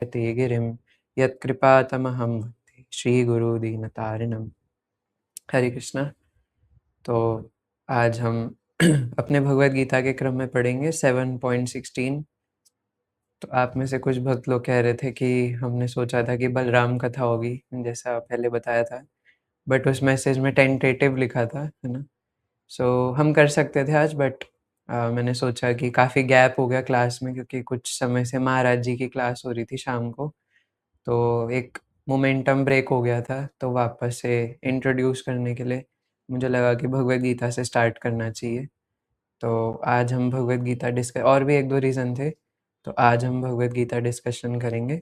ते गिरिं यत्कृपातमहं वन्दे श्रीगुरुदीनतारिणम्। हरे कृष्णा। तो आज हम अपने भगवद गीता के क्रम में पढ़ेंगे 7.16। तो आप में से कुछ भक्त लोग कह रहे थे कि हमने सोचा था कि बलराम कथा होगी, जैसा पहले बताया था, बट उस मैसेज में टेंटेटिव लिखा था, है ना। सो हम कर सकते थे आज, बट मैंने सोचा कि काफ़ी गैप हो गया क्लास में, क्योंकि कुछ समय से महाराज जी की क्लास हो रही थी शाम को, तो एक मोमेंटम ब्रेक हो गया था। तो वापस से इंट्रोड्यूस करने के लिए मुझे लगा कि भगवद गीता से स्टार्ट करना चाहिए। तो आज हम भगवद गीता डिस्कस, और भी एक दो रीज़न थे, तो आज हम भगवद गीता डिस्कशन करेंगे।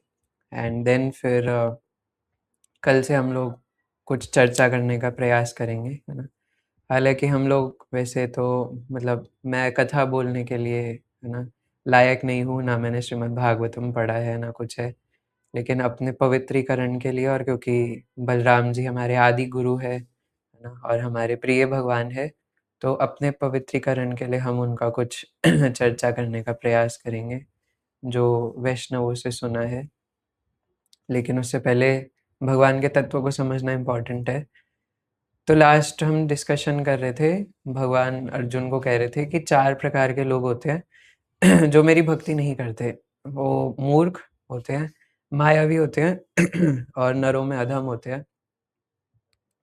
एंड देन फिर कल से हम लोग कुछ चर्चा करने का प्रयास करेंगे, है ना। हालांकि हम लोग वैसे तो मतलब मैं कथा बोलने के लिए, है ना, लायक नहीं हूँ, ना मैंने श्रीमद् भागवतम पढ़ा है ना कुछ है, लेकिन अपने पवित्रीकरण के लिए, और क्योंकि बलराम जी हमारे आदि गुरु है ना, और हमारे प्रिय भगवान है, तो अपने पवित्रीकरण के लिए हम उनका कुछ चर्चा करने का प्रयास करेंगे जो वैष्णवों से सुना है। लेकिन उससे पहले भगवान के तत्व को समझना इम्पॉर्टेंट है। तो लास्ट हम डिस्कशन कर रहे थे, भगवान अर्जुन को कह रहे थे कि 4 प्रकार के लोग होते हैं जो मेरी भक्ति नहीं करते। वो मूर्ख होते हैं, मायावी होते हैं और नरों में अधम होते हैं।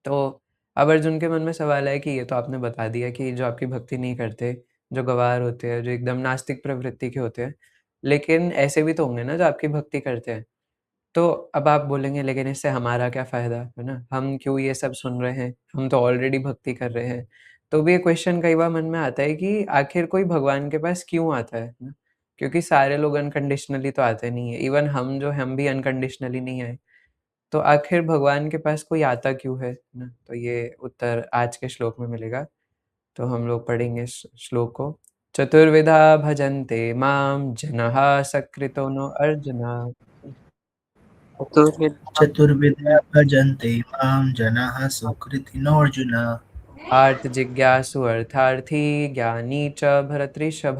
तो अब अर्जुन के मन में सवाल है कि ये तो आपने बता दिया कि जो आपकी भक्ति नहीं करते, जो गँवार होते हैं, जो एकदम नास्तिक प्रवृत्ति के होते हैं, लेकिन ऐसे भी तो होंगे ना जो आपकी भक्ति करते हैं। तो अब आप बोलेंगे लेकिन इससे हमारा क्या फ़ायदा, है ना? हम क्यों ये सब सुन रहे हैं? हम तो ऑलरेडी भक्ति कर रहे हैं। तो भी ये क्वेश्चन कई बार मन में आता है कि आखिर कोई भगवान के पास क्यों आता है ना? क्योंकि सारे लोग अनकंडीशनली तो आते नहीं है। इवन हम जो हैं, हम भी अनकंडीशनली नहीं आए। तो आखिर भगवान के पास कोई आता क्यों है ना? तो ये उत्तर आज के श्लोक में मिलेगा। तो हम लोग पढ़ेंगे इस श्लोक को। चतुर्विधा भजन्ते मां जनः सकृतो नो अर्जुन। चतुर्विधा चतुर्विधा भजन्ते मां जनाः सुकृतिनोऽर्जुन। आर्त जिज्ञासु अर्थार्थी ज्ञानी च भरतृषभ।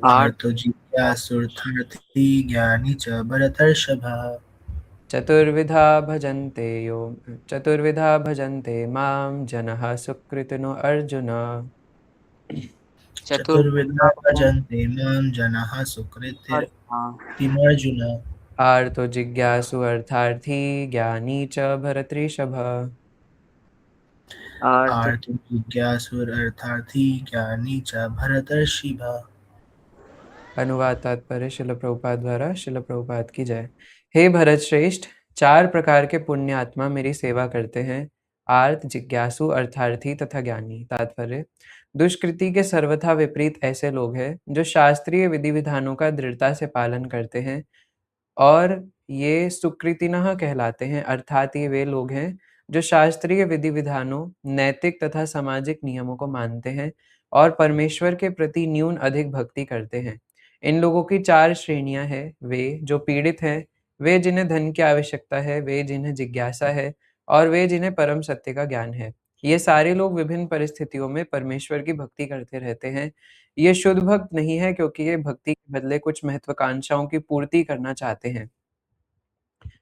आर्तो जिज्ञासुरर्थी ज्ञानी च भरतर्षभ। चतुर्विधा भजन्ते मां जनः सुकृतिनो अर्जुन। चतुर्विधा भजन्ते मां जनाः सुकृतिनोऽर्जुन। आर्तो जिज्ञासु अर्थार्थी ज्ञानी च भरतृषभ। आर्तो जिज्ञासुरर्थार्थी ज्ञानी च भरतर्षभ। अनुवाद तात्पर्य शिल प्रभुपाद द्वारा। शिल प्रभुपाद की जय। हे भरत श्रेष्ठ, 4 प्रकार के पुण्य आत्मा मेरी सेवा करते हैं, आर्त, जिज्ञासु, अर्थार्थी तथा ज्ञानी। तात्पर्य: दुष्कृति के सर्वथा विपरीत ऐसे लोग हैं जो शास्त्रीय विधि विधानों का दृढ़ता से पालन करते हैं, और ये सुकृतिनः कहलाते हैं। अर्थात ये वे लोग हैं जो शास्त्रीय विधि विधानों, नैतिक तथा सामाजिक नियमों को मानते हैं और परमेश्वर के प्रति न्यून अधिक भक्ति करते हैं। इन लोगों की 4 श्रेणियां हैं। वे जो पीड़ित हैं, वे जिन्हें धन की आवश्यकता है, वे जिन्हें जिज्ञासा है, और वे जिन्हें परम सत्य का ज्ञान है। ये सारे लोग विभिन्न परिस्थितियों में परमेश्वर की भक्ति करते रहते हैं। ये शुद्ध भक्त नहीं है, क्योंकि ये भक्ति के बदले कुछ महत्वाकांक्षाओं की पूर्ति करना चाहते हैं।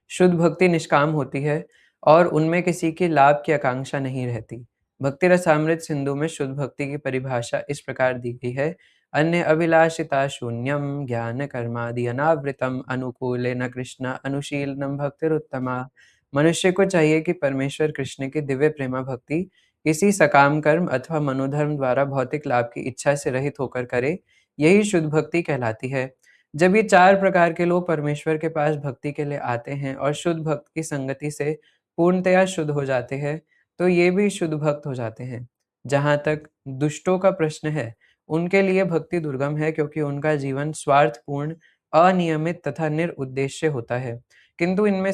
शुद्ध भक्ति निष्काम होती है और उनमें किसी के लाभ की आकांक्षा नहीं रहती। भक्ति रसामृत सिंधु में शुद्ध भक्ति की परिभाषा इस प्रकार दी गई है: अन्य अभिलाषिता शून्यम ज्ञान कर्मादि अनावृतम अनुकूले न कृष्ण अनुशीलनम भक्तिरुत्तमा। मनुष्य को चाहिए कि परमेश्वर कृष्ण की दिव्य प्रेमा भक्ति किसी सकाम कर्म अथवा मनोधर्म द्वारा भौतिक लाभ की इच्छा से रहित होकर करे। यही शुद्ध भक्ति कहलाती है। जब ये 4 प्रकार के लोग परमेश्वर के पास भक्ति के लिए आते हैं और शुद्ध भक्त की संगति से पूर्णतया शुद्ध हो जाते हैं, तो ये भी शुद्ध भक्त हो जाते हैं। जहाँ तक दुष्टों का प्रश्न है, उनके लिए भक्ति दुर्गम है, क्योंकि उनका जीवन स्वार्थपूर्ण, अनियमित तथा निरुद्देश्य होता है। किंतु इनमें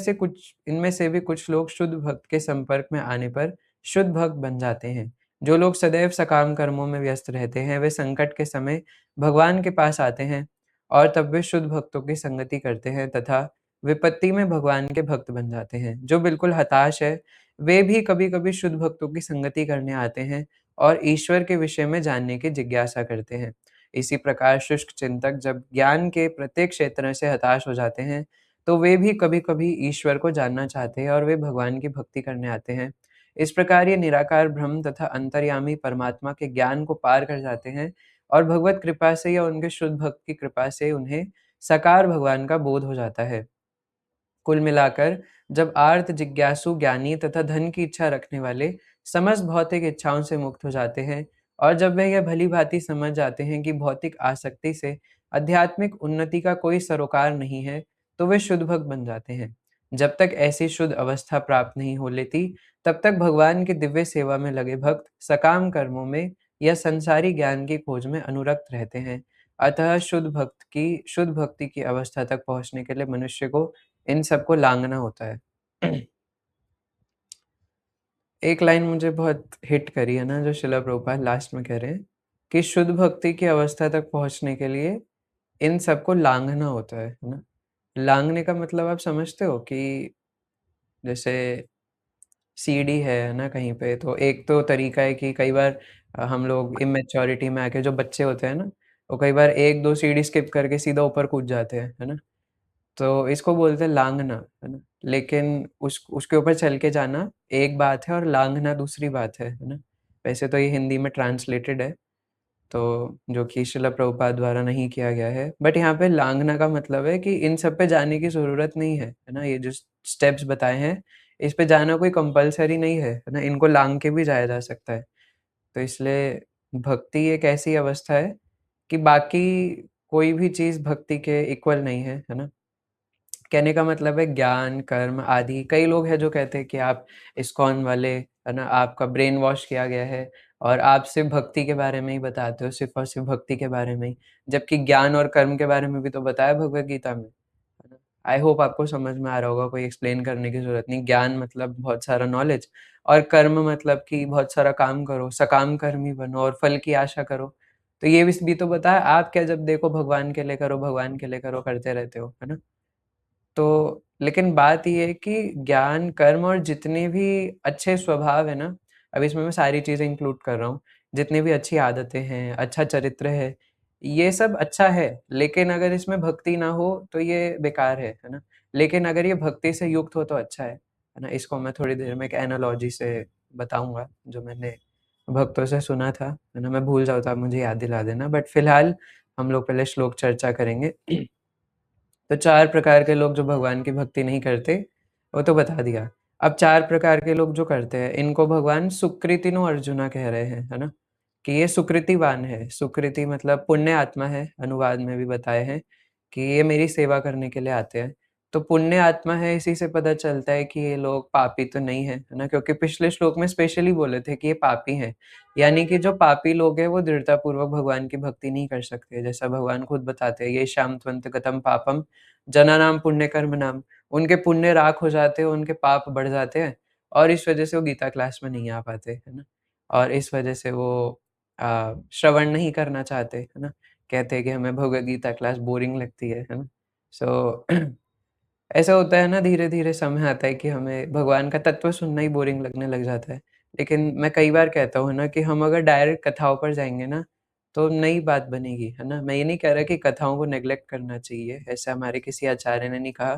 से भी कुछ लोग शुद्ध भक्त के संपर्क में आने पर शुद्ध भक्त बन जाते हैं। जो लोग सदैव सकाम कर्मों में व्यस्त रहते हैं, वे संकट के समय भगवान के पास आते हैं और तब वे शुद्ध भक्तों की संगति करते हैं तथा विपत्ति में भगवान के भक्त बन जाते हैं। जो बिल्कुल हताश है, वे भी कभी-कभी शुद्ध भक्तों की संगति करने आते हैं और ईश्वर के विषय में जानने की जिज्ञासा करते हैं। इसी प्रकार शुष्क चिंतक जब ज्ञान के प्रत्येक क्षेत्र से हताश हो जाते हैं, तो वे भी कभी-कभी ईश्वर को जानना चाहते हैं और वे भगवान की भक्ति करने आते हैं। इस प्रकार ये निराकार ब्रह्म तथा अंतर्यामी परमात्मा के ज्ञान को पार कर जाते हैं और भगवत कृपा से या उनके शुद्ध भक्त की कृपा से उन्हें साकार भगवान का बोध हो जाता है। कुल मिलाकर जब आर्त जिज्ञासु ज्ञानी तथा धन की इच्छा रखने वाले समस्त भौतिक इच्छाओं से मुक्त हो जाते हैं और जब वे यह भली भांति समझ जाते हैं कि भौतिक आसक्ति से आध्यात्मिक उन्नति का कोई सरोकार नहीं है, तो वे शुद्ध भक्त बन जाते हैं। जब तक ऐसी शुद्ध अवस्था प्राप्त नहीं हो लेती, तब तक भगवान की दिव्य सेवा में लगे भक्त सकाम कर्मों में या संसारी ज्ञान की खोज में अनुरक्त रहते हैं। अतः शुद्ध भक्ति की अवस्था तक पहुंचने के लिए मनुष्य को इन सबको लांघना होता है। एक लाइन मुझे बहुत हिट करी है ना, जो शिला प्रभुपाद लास्ट में कह रहे हैं कि शुद्ध भक्ति की अवस्था तक पहुंचने के लिए इन सबको लांघना होता है ना? लांघने का मतलब आप समझते हो कि जैसे सीढ़ी है ना कहीं पे, तो एक तो तरीका है कि कई बार हम लोग इमैच्योरिटी में आके जो बच्चे होते हैं ना, वो कई बार 1-2 सीढ़ी स्किप करके सीधा ऊपर कूद जाते हैं, है ना? तो इसको बोलते हैं लांघना, है ना? लेकिन उसके ऊपर चल के जाना एक बात है और लांघना दूसरी बात है ना? वैसे तो ये हिंदी में ट्रांसलेटेड है, तो जो कि श्रील प्रभुपाद द्वारा नहीं किया गया है। बट यहाँ पे लांघना का मतलब है कि इन सब पे जाने की ज़रूरत नहीं है ना? ये जो स्टेप्स बताए हैं, इस पे जाना कोई कंपल्सरी नहीं है ना? इनको लांघ के भी जाया जा सकता है। तो इसलिए भक्ति एक ऐसी अवस्था है कि बाकी कोई भी चीज़ भक्ति के इक्वल नहीं है ना? कहने का मतलब है ज्ञान, कर्म आदि कई लोग हैं जो कहते हैं कि आप इस्कॉन वाले, है ना? आपका ब्रेन वॉश किया गया है और आप सिर्फ़ भक्ति के बारे में ही बताते हो, सिर्फ़ और सिर्फ़ भक्ति के बारे में ही। जबकि ज्ञान और कर्म के बारे में भी तो बताया भगवद गीता में, है ना? आई होप आपको समझ में आ रहा होगा, कोई एक्सप्लेन करने की ज़रूरत नहीं। ज्ञान मतलब बहुत सारा नॉलेज और कर्म मतलब कि बहुत सारा काम करो, सकाम कर्मी बनो और फल की आशा करो। तो ये भी तो बताया, आप क्या जब देखो भगवान के लिए करो, भगवान के लिए करो करते रहते हो, है ना? तो लेकिन बात ये है कि ज्ञान, कर्म और जितने भी अच्छे स्वभाव है ना, अब इसमें मैं सारी चीज़ें इंक्लूड कर रहा हूँ। जितनी भी अच्छी आदतें हैं, अच्छा चरित्र है, ये सब अच्छा है, लेकिन अगर इसमें भक्ति ना हो तो ये बेकार है ना? लेकिन अगर ये भक्ति से युक्त हो तो अच्छा है ना? इसको मैं थोड़ी देर में एक एनालॉजी से बताऊँगा, जो मैंने भक्तों से सुना था, है ना? मैं भूल जाऊँ तो आप मुझे याद दिला देना, बट फिलहाल हम लोग पहले श्लोक चर्चा करेंगे। तो 4 प्रकार के लोग जो भगवान की भक्ति नहीं करते, वो तो बता दिया। अब 4 प्रकार के लोग जो करते हैं, इनको भगवान सुकृतिनो अर्जुना कह रहे हैं, है ना? कि ये सुकृतिवान है। सुकृति मतलब पुण्य आत्मा है, अनुवाद में भी बताए हैं कि ये मेरी सेवा करने के लिए आते हैं। तो पुण्य आत्मा है, इसी से पता चलता है कि ये लोग पापी तो नहीं है, है ना? क्योंकि पिछले श्लोक में स्पेशली बोले थे कि ये पापी हैं। यानी कि जो पापी लोग हैं, वो दृढ़तापूर्वक भगवान की भक्ति नहीं कर सकते। जैसा भगवान खुद बताते हैं, ये शाम त्वंत गतम पापम जनानाम पुण्य कर्म नाम। उनके पुण्य राख हो जाते हैं, उनके पाप बढ़ जाते हैं और इस वजह से वो गीता क्लास में नहीं आ पाते, है ना? और इस वजह से वो श्रवण नहीं करना चाहते, है ना? कहते हैं कि हमें भगवद गीता क्लास बोरिंग लगती है ना? सो ऐसा होता है ना, धीरे-धीरे समय आता है कि हमें भगवान का तत्व सुनना ही बोरिंग लगने लग जाता है। लेकिन मैं कई बार कहता हूँ ना कि हम अगर डायरेक्ट कथाओं पर जाएँगे ना, तो नई बात बनेगी, है ना? मैं ये नहीं कह रहा कि कथाओं को नेग्लेक्ट करना चाहिए, ऐसा हमारे किसी आचार्य ने नहीं कहा,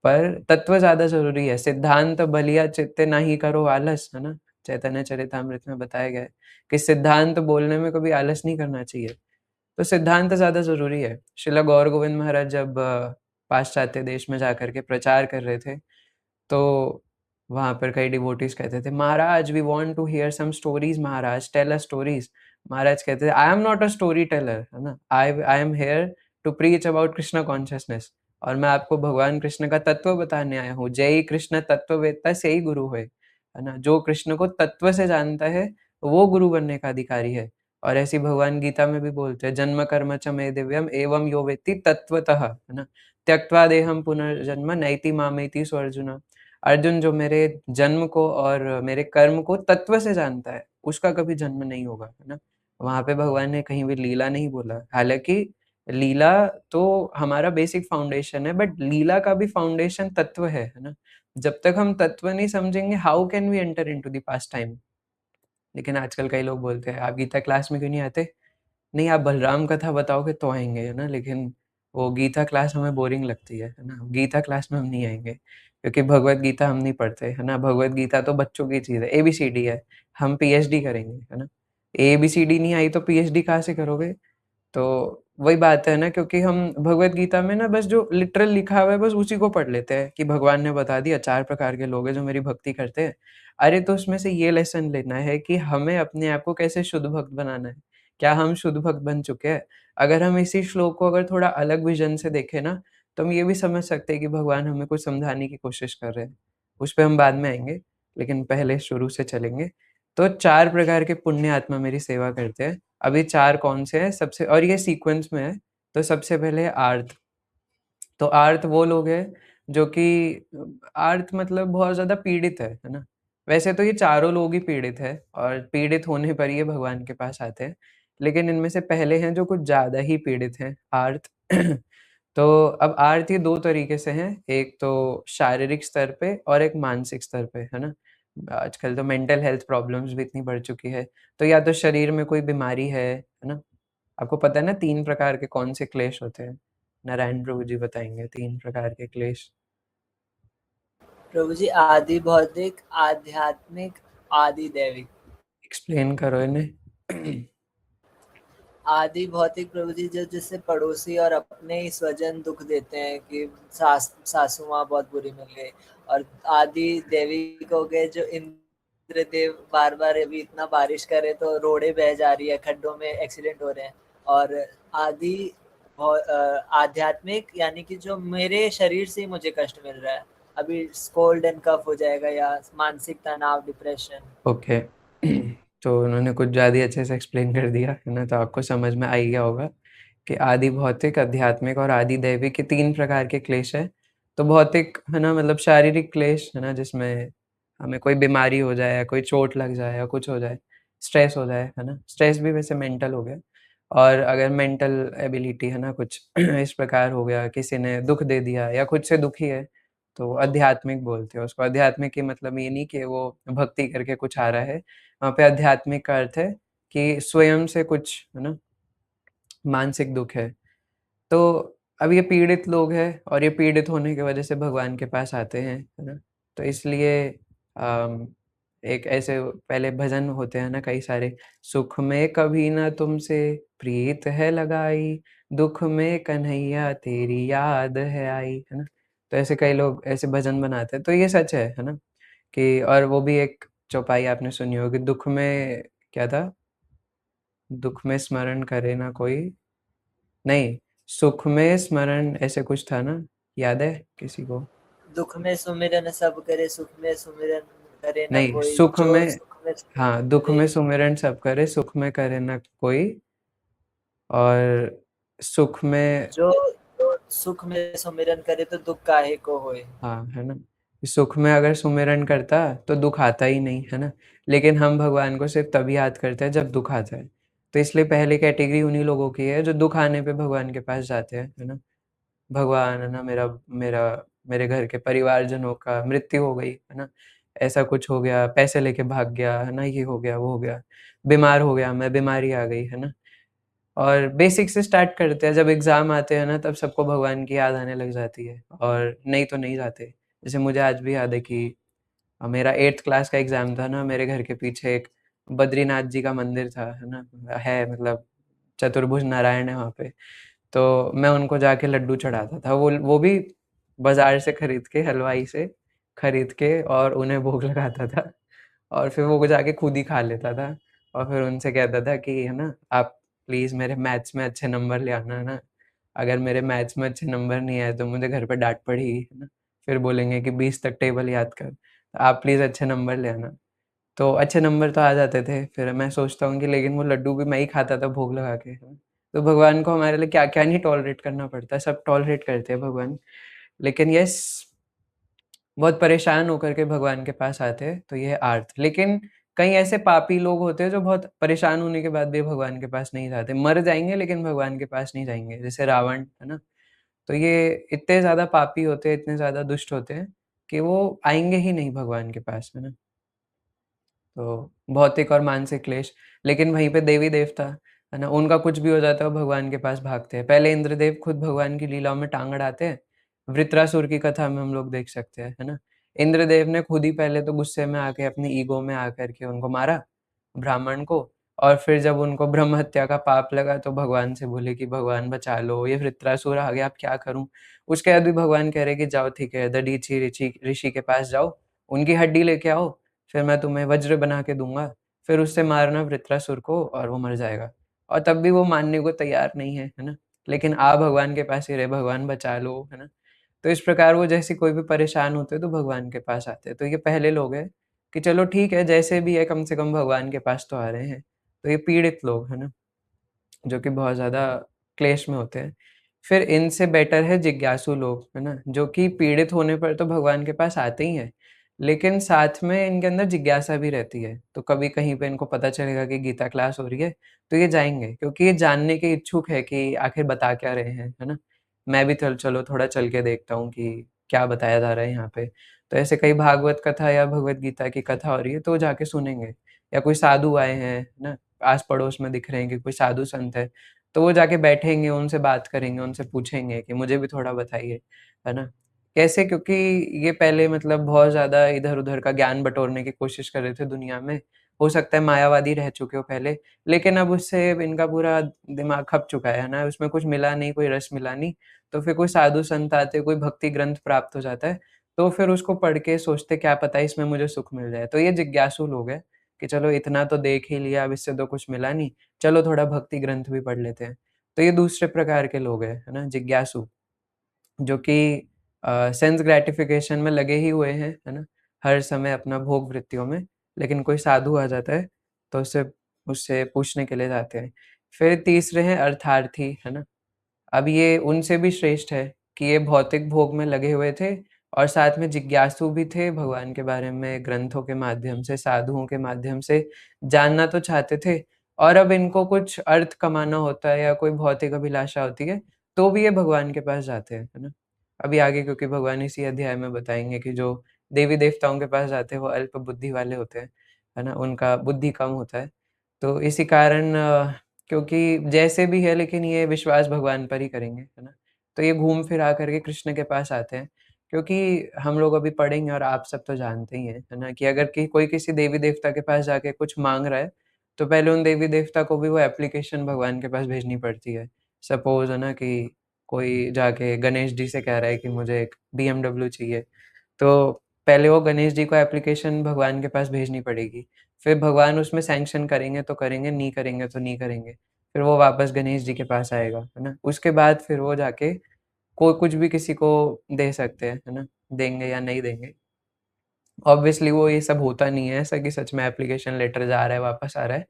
पर तत्व ज़्यादा ज़रूरी है। सिद्धांत बलिया चित्ते नाहि करो आलस, है ना? चैतन्य चरितामृत में बताया गया है कि सिद्धांत बोलने में कभी आलस नहीं करना चाहिए। तो सिद्धांत ज़्यादा ज़रूरी है। श्रील गौर गोविंद महाराज जब पाश्चात्य देश में जाकर के प्रचार कर रहे थे, तो वहाँ पर कई डिवोटीज़ कहते थे, "Maharaj we want to hear some stories Maharaj, tell us stories." Maharaj कहते थे, "I am not a storyteller, है ना? I am here to preach about Krishna consciousness, और मैं आपको भगवान कृष्ण का तत्व बताने आया हूँ। जय कृष्ण तत्ववेत्ता से ही गुरु होय।" है ना? जो कृष्ण को तत्व से जानता है, वो गुरु बनने का अधिकारी है। और ऐसे ही भगवान गीता में भी बोलते हैं, "जन्म कर्म च मे दिव्यम एवं यो वेत्ति तत्वतः", है ना? "त्यक्त्वा देहं पुनर्जन्म नैति मामेति सो अर्जुन।" अर्जुन जो मेरे जन्म को और मेरे कर्म को तत्व से जानता है, उसका कभी जन्म नहीं होगा, है ना? वहाँ पे भगवान ने कहीं भी लीला नहीं बोला। हालाँकि लीला तो हमारा बेसिक फाउंडेशन है, बट लीला का भी फाउंडेशन तत्व है ना? जब तक हम तत्व नहीं समझेंगे, how can we enter into the past time? लेकिन आजकल कई लोग बोलते हैं, "आप गीता क्लास में क्यों नहीं आते?" नहीं आप बलराम कथा बताओगे तो आएँगे, है ना? लेकिन वो गीता क्लास हमें बोरिंग लगती है ना? गीता क्लास में हम नहीं आएँगे, क्योंकि भगवद गीता हम नहीं पढ़ते, है ना? भगवद गीता तो बच्चों की चीज़ है, एबीसीडी है, हम पीएचडी करेंगे, है ना? एबीसीडी नहीं आई तो पीएचडी कहाँ से करोगे? तो वही बात है ना, क्योंकि हम भगवद गीता में ना बस जो लिटरल लिखा हुआ है बस उसी को पढ़ लेते हैं कि भगवान ने बता दिया 4 प्रकार के लोग हैं जो मेरी भक्ति करते हैं। अरे तो उसमें से ये लेसन लेना है कि हमें अपने आप को कैसे शुद्ध भक्त बनाना है। क्या हम शुद्ध भक्त बन चुके हैं? अगर हम इसी श्लोक को अगर थोड़ा अलग विज़न से देखें ना, तो हम ये भी समझ सकते हैं कि भगवान हमें कुछ समझाने की कोशिश कर रहे हैं। उस पे हम बाद में आएँगे, लेकिन पहले शुरू से चलेंगे। तो 4 प्रकार के पुण्य आत्मा मेरी सेवा करते हैं। अभी 4 कौन से हैं? सबसे और ये सीक्वेंस में है, तो सबसे पहले है आर्त। तो आर्त वो लोग हैं जो कि आर्त मतलब बहुत ज़्यादा पीड़ित है ना? वैसे तो ये चारों लोग ही पीड़ित हैं और पीड़ित होने पर ये भगवान के पास आते हैं। लेकिन इनमें से पहले हैं जो कुछ ज़्यादा ही पीड़ित हैं, आर्त। तो अब आर्त ये 2 तरीके से हैं, एक तो शारीरिक स्तर पे और एक मानसिक स्तर पे, है ना? आजकल तो मेंटल हेल्थ प्रॉब्लम्स भी इतनी बढ़ चुकी है, तो या तो शरीर में कोई बीमारी है ना? आपको पता है ना 3 प्रकार के कौन से क्लेश होते हैं? नारायण प्रभु जी बताएँगे 3 प्रकार के क्लेश। प्रभु जी, आदि भौतिक, आध्यात्मिक, आदि दैविक। एक्सप्लेन करो इन्हें। आदि भौतिक प्रभु जी जो जैसे पड़ोसी और अपने ही स्वजन दुख देते हैं कि सासू माँ बहुत बुरी मिल गई, और आदि दैविक हो गए जो इंद्रदेव बार बार अभी इतना बारिश करे तो रोड़े बह जा रही है, खड्डों में एक्सीडेंट हो रहे हैं। और आदि आध्यात्मिक यानी कि जो मेरे शरीर से ही मुझे कष्ट मिल रहा है, अभी कोल्ड एंड कफ हो जाएगा या मानसिक तनाव, डिप्रेशन। ओके। तो उन्होंने कुछ ज़्यादा ही अच्छे से एक्सप्लेन कर दिया, है ना? तो आपको समझ में आ ही गया होगा कि आदि भौतिक, आध्यात्मिक और आदि दैविक ये 3 प्रकार के क्लेश हैं। तो भौतिक है ना मतलब शारीरिक क्लेश है ना जिसमें हमें कोई बीमारी हो जाए या कोई चोट लग जाए या कुछ हो जाए, स्ट्रेस हो जाए, है ना? स्ट्रेस भी वैसे मेंटल हो गया। और अगर मेंटल एबिलिटी है ना कुछ इस प्रकार हो गया, किसी ने दुःख दे दिया या खुद से दुखी है, तो आध्यात्मिक बोलते हैं उसको। आध्यात्मिक के मतलब ये नहीं कि वो भक्ति करके कुछ आ रहा है, वहाँ पे आध्यात्मिक का अर्थ है कि स्वयं से कुछ है ना मानसिक दुःख है। तो अब ये पीड़ित लोग हैं और ये पीड़ित होने की वजह से भगवान के पास आते हैं, है ना? तो इसलिए अम, एक ऐसे पहले भजन होते हैं ना कई सारे, सुख में कभी ना तुमसे प्रीत है लगाई, दुःख में कन्हैया तेरी याद है आई, है ना? तो ऐसे कई लोग ऐसे भजन बनाते हैं, तो ये सच है ना? कि और वो भी एक चौपाई आपने सुनी होगी, दुःख में क्या था? दुःख में स्मरण करे ना कोई, नहीं, सुख में स्मरण ऐसे कुछ था ना? याद है किसी को? दुख में सुमिरन सब करे, सुख में सुमिरन करे ना नहीं, कोई, सुख जो में सुख में सुमिरन हाँ, दुःख करे। में सुमिरन सब करे, सुख में करे ना कोई और सुख में जो जो सुख में सुमिरन करे तो दुख काहे को होए। हाँ, है ना? सुख में अगर सुमिरन करता तो दुःख आता ही नहीं, है ना? लेकिन हम भगवान को सिर्फ़ तभी याद करते हैं जब दुःख आता है। तो इसलिए पहली कैटेगरी उन्हीं लोगों की है जो दुःख आने पे भगवान के पास जाते हैं, है ना? भगवान है ना मेरा मेरा मेरे घर के परिवारजनों का मृत्यु हो गई, है ना? ऐसा कुछ हो गया, पैसे लेके भाग गया, है ना? ये हो गया, वो हो गया। बीमार हो गया मैं, बीमारी आ गई, है ना? और बेसिक से स्टार्ट करते हैं, जब एग्ज़ाम आते हैं ना तब सबको भगवान की याद आने लग जाती है और नहीं तो नहीं जाते। जैसे मुझे आज भी याद है कि मेरा 8th क्लास का एग्ज़ाम था ना, मेरे घर के पीछे एक बद्रीनाथ जी का मंदिर था, है ना? है मतलब चतुर्भुज नारायण है वहाँ पे। तो मैं उनको जाके लड्डू चढ़ाता था, वो भी बाज़ार से खरीद के, हलवाई से खरीद के और उन्हें भोग लगाता था और फिर वो जाके खुद ही खा लेता था और फिर उनसे कहता था कि है ना, आप प्लीज़ मेरे मैथ्स में अच्छे नंबर ले आना, है ना? अगर मेरे मैथ्स में अच्छे नंबर नहीं आए तो मुझे घर पे डाँट पड़ेगी, है ना? फिर बोलेंगे कि 20 तक टेबल याद कर, तो आप प्लीज़ अच्छे नंबर ले आना। तो अच्छे नंबर तो आ जाते थे, फिर मैं सोचता हूँ कि लेकिन वो लड्डू भी मैं ही खाता था भोग लगा के, है ना? तो भगवान को हमारे लिए क्या-क्या नहीं टॉलरेट करना पड़ता है, सब टॉलरेट करते हैं भगवान। लेकिन यस, बहुत परेशान होकर के भगवान के पास आते हैं, तो ये है आर्त। लेकिन कई ऐसे पापी लोग होते हैं जो बहुत परेशान होने के बाद भी भगवान के पास नहीं जाते, मर जाएँगे लेकिन भगवान के पास नहीं जाएँगे, जैसे रावण, है ना? तो ये इतने ज़्यादा पापी होते हैं, इतने ज़्यादा दुष्ट होते हैं कि वो आएँगे ही नहीं भगवान के पास, है ना? तो भौतिक और मानसिक क्लेश, लेकिन वहीं पे देवी-देवता, है ना? उनका कुछ भी हो जाता है वो भगवान के पास भागते हैं। पहले इंद्रदेव खुद भगवान की लीलाओं में टाँग अड़ाते हैं। वृत्रासुर की कथा में हम लोग देख सकते हैं, है ना? इंद्रदेव ने खुद ही पहले तो गुस्से में आके अपनी ईगो में आकर के उनको मारा, ब्राह्मण को, और फिर जब उनको ब्रह्म हत्या का पाप लगा तो भगवान से बोले कि भगवान बचा लो, ये वृत्रासुर आ गया, अब क्या करूँ? उसके बाद भी भगवान कह रहे कि जाओ ठीक है, दधीचि ऋषि ऋषि के पास जाओ, उनकी हड्डी लेके आओ, फिर मैं तुम्हें वज्र बना के दूँगा, फिर उससे मारना वृत्रासुर को और वो मर जाएगा। और तब भी वो मानने को तैयार नहीं है ना? लेकिन आ भगवान के पास ही रहे, भगवान बचा लो, है ना? तो इस प्रकार वो जैसे कोई भी परेशान होते हैं तो भगवान के पास आते हैं। तो ये पहले लोग हैं कि चलो ठीक है, जैसे भी है कम से कम भगवान के पास तो आ रहे हैं। तो ये पीड़ित लोग, है ना? जो कि बहुत ज़्यादा क्लेश में होते हैं। फिर इनसे बेटर है जिज्ञासु लोग, है ना? जो कि पीड़ित होने पर तो भगवान के पास आते ही हैं, लेकिन साथ में इनके अंदर जिज्ञासा भी रहती है। तो कभी कहीं पे इनको पता चलेगा कि गीता क्लास हो रही है, तो ये जाएँगे क्योंकि ये जानने के इच्छुक है कि आखिर बता क्या रहे हैं, है ना? मैं भी चलो थोड़ा चल के देखता हूँ कि क्या बताया जा रहा है यहाँ पे। तो ऐसे कई भागवत कथा या भगवत गीता की कथा हो रही है, तो वो जाके सुनेंगे। या कोई साधु आए हैं, है ना? आस-पड़ोस में दिख रहे हैं कि कोई साधु संत है, तो वो जाके बैठेंगे, उनसे बात करेंगे, उनसे पूछेंगे कि मुझे भी थोड़ा बताइए, है ना? कैसे? क्योंकि ये पहले मतलब बहुत ज़्यादा इधर-उधर का ज्ञान बटोरने की कोशिश कर रहे थे दुनिया में। हो सकता है मायावादी रह चुके हो पहले, लेकिन अब उससे इनका पूरा दिमाग खप चुका है ना? उसमें कुछ मिला नहीं, कोई रस मिला नहीं, तो फिर कोई साधु संत आते, कोई भक्ति ग्रंथ प्राप्त हो जाता है, तो फिर उसको पढ़ के सोचते क्या पता इसमें मुझे सुख मिल जाए। तो ये जिज्ञासु लोग हैं कि चलो इतना तो देख ही लिया, अब इससे तो कुछ मिला नहीं, चलो थोड़ा भक्ति ग्रंथ भी पढ़ लेते हैं। तो ये दूसरे प्रकार के लोग हैं, है ना? जिज्ञासु, जो कि सेंस ग्रैटिफ़िकेशन में लगे ही हुए हैं, है ना? हर समय अपना भोग वृत्तियों में, लेकिन कोई साधु आ जाता है, तो उससे उससे पूछने के लिए जाते हैं। फिर तीसरे हैं अर्थार्थी, है ना? अब ये उनसे भी श्रेष्ठ है कि ये भौतिक भोग में लगे हुए थे और साथ में जिज्ञासु भी थे, भगवान के बारे में ग्रंथों के माध्यम से, साधुओं के माध्यम से जानना तो चाहते थे, और अब इनको कुछ अर्थ कमाना होता है या कोई भौतिक अभिलाषा होती है, तो भी ये भगवान के पास जाते हैं, है ना? अभी आगे क्योंकि भगवान इसी अध्याय में बताएँगे कि जो देवी-देवताओं के पास जाते हैं, वो अल्प बुद्धि वाले होते हैं, है ना? उनका बुद्धि कम होता है। तो इसी कारण क्योंकि जैसे भी है लेकिन ये विश्वास भगवान पर ही करेंगे, है ना? तो ये घूम फिर आकर के कृष्ण के पास आते हैं, क्योंकि हम लोग अभी पढ़ेंगे और आप सब तो जानते ही हैं, है ना? कि अगर कि कोई किसी देवी-देवता के पास जाके कुछ माँग रहा है, तो पहले उन देवी-देवता को भी वो एप्लीकेशन भगवान के पास भेजनी पड़ती है। सपोज़ है ना कि कोई जाके गणेश जी से कह रहा है कि मुझे एक बीएमडब्ल्यू चाहिए, तो पहले वो गणेश जी को एप्लीकेशन भगवान के पास भेजनी पड़ेगी। फिर भगवान उसमें सैंक्शन करेंगे तो करेंगे, नहीं करेंगे तो नहीं करेंगे। फिर वो वापस गणेश जी के पास आएगा, है ना? उसके बाद फिर वो जाके कोई कुछ भी किसी को दे सकते हैं, है ना? देंगे या नहीं देंगे। ऑब्वियसली वो ये सब होता नहीं है ऐसा कि सच में एप्लीकेशन लेटर जा रहा है, वापस आ रहा है।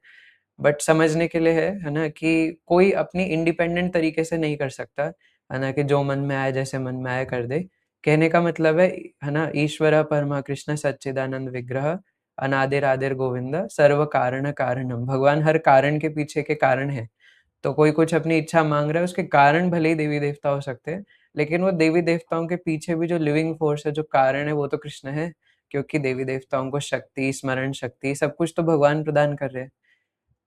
बट समझने के लिए है ना? कि कोई अपनी इंडिपेंडेंट तरीके से नहीं कर सकता, है ना? कि जो मन में आए, जैसे मन में आए कर दे। कहने का मतलब है ना? ईश्वरः परमः कृष्ण सच्चिदानंद विग्रह अनादिरादिर गोविंद सर्व कारण कारणम। भगवान हर कारण के पीछे के कारण हैं। तो कोई कुछ अपनी इच्छा माँग रहा है, उसके कारण भले ही देवी-देवता हो सकते हैं, लेकिन वो देवी-देवताओं के पीछे भी जो लिविंग फ़ोर्स है, जो कारण है, वो तो कृष्ण है, क्योंकि देवी-देवताओं को शक्ति, स्मरण शक्ति सब कुछ तो भगवान प्रदान कर रहे हैं।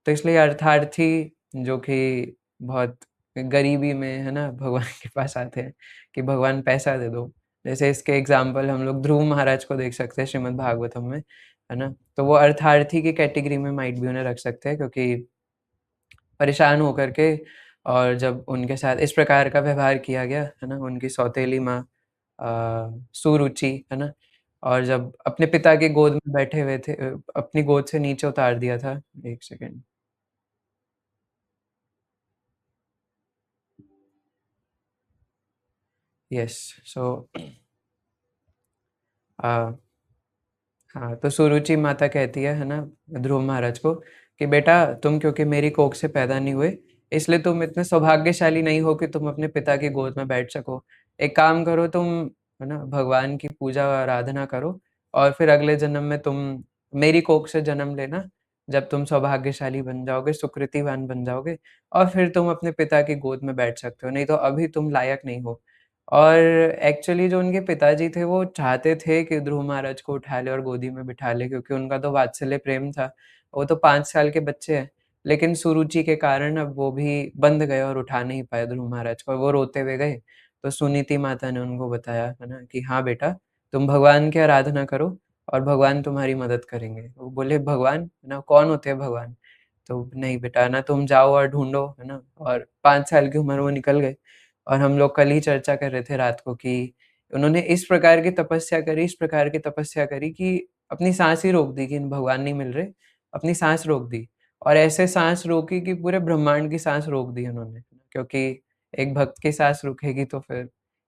तो इसलिए अर्थार्थी जो कि बहुत गरीबी में, है ना, भगवान के पास आते हैं कि भगवान पैसा दे दो। जैसे इसके एग्ज़ाम्पल हम लोग ध्रुव महाराज को देख सकते हैं श्रीमद् भागवतम में, है ना? तो वो अर्थार्थी की कैटेगरी में माइट भी उन्हें रख सकते हैं, क्योंकि परेशान होकर के और जब उनके साथ इस प्रकार का व्यवहार किया गया, है ना? उनकी सौतेली माँ सुरुचि, है ना? और जब अपने पिता की गोद में बैठे हुए थे, अपनी गोद से नीचे उतार दिया था। 1 सेकंड। यस, सो अ हाँ, तो सुरुचि माता कहती है ना, ध्रुव महाराज को कि बेटा तुम क्योंकि मेरी कोख से पैदा नहीं हुए, इसलिए तुम इतने सौभाग्यशाली नहीं हो कि तुम अपने पिता की गोद में बैठ सको। एक काम करो तुम, है ना, भगवान की पूजा आराधना करो और फिर अगले जन्म में तुम मेरी कोख से जन्म लेना, जब तुम सौभाग्यशाली बन जाओगे, सुकृतिवान बन जाओगे, और फिर तुम अपने पिता की गोद में बैठ सकते हो, नहीं तो अभी तुम लायक नहीं हो। और एक्चुअली जो उनके पिताजी थे वो चाहते थे कि ध्रुव महाराज को उठा ले और गोदी में बिठा ले, क्योंकि उनका तो वात्सल्य प्रेम था। वो तो 5 साल के बच्चे हैं, लेकिन सुरुचि के कारण अब वो भी बंद गए और उठा नहीं पाए ध्रुव महाराज को, और वो रोते हुए गए। तो सुनीति माता ने उनको बताया, है ना, कि हाँ बेटा, तुम भगवान की आराधना करो और भगवान तुम्हारी मदद करेंगे। वो बोले भगवान, है ना, कौन होते हैं भगवान? तो नहीं बेटा, ना तुम जाओ और ढूंढो, है ना। और 5 साल की उम्र वो निकल गए। और हम लोग कल ही चर्चा कर रहे थे रात को कि उन्होंने इस प्रकार की तपस्या करी, इस प्रकार की तपस्या करी कि अपनी सांस ही रोक दी कि भगवान नहीं मिल रहे, अपनी सांस रोक दी। और ऐसे सांस रोकी कि पूरे ब्रह्मांड की सांस रोक दी उन्होंने, क्योंकि एक भक्त की सांस रुकेगी तो फिर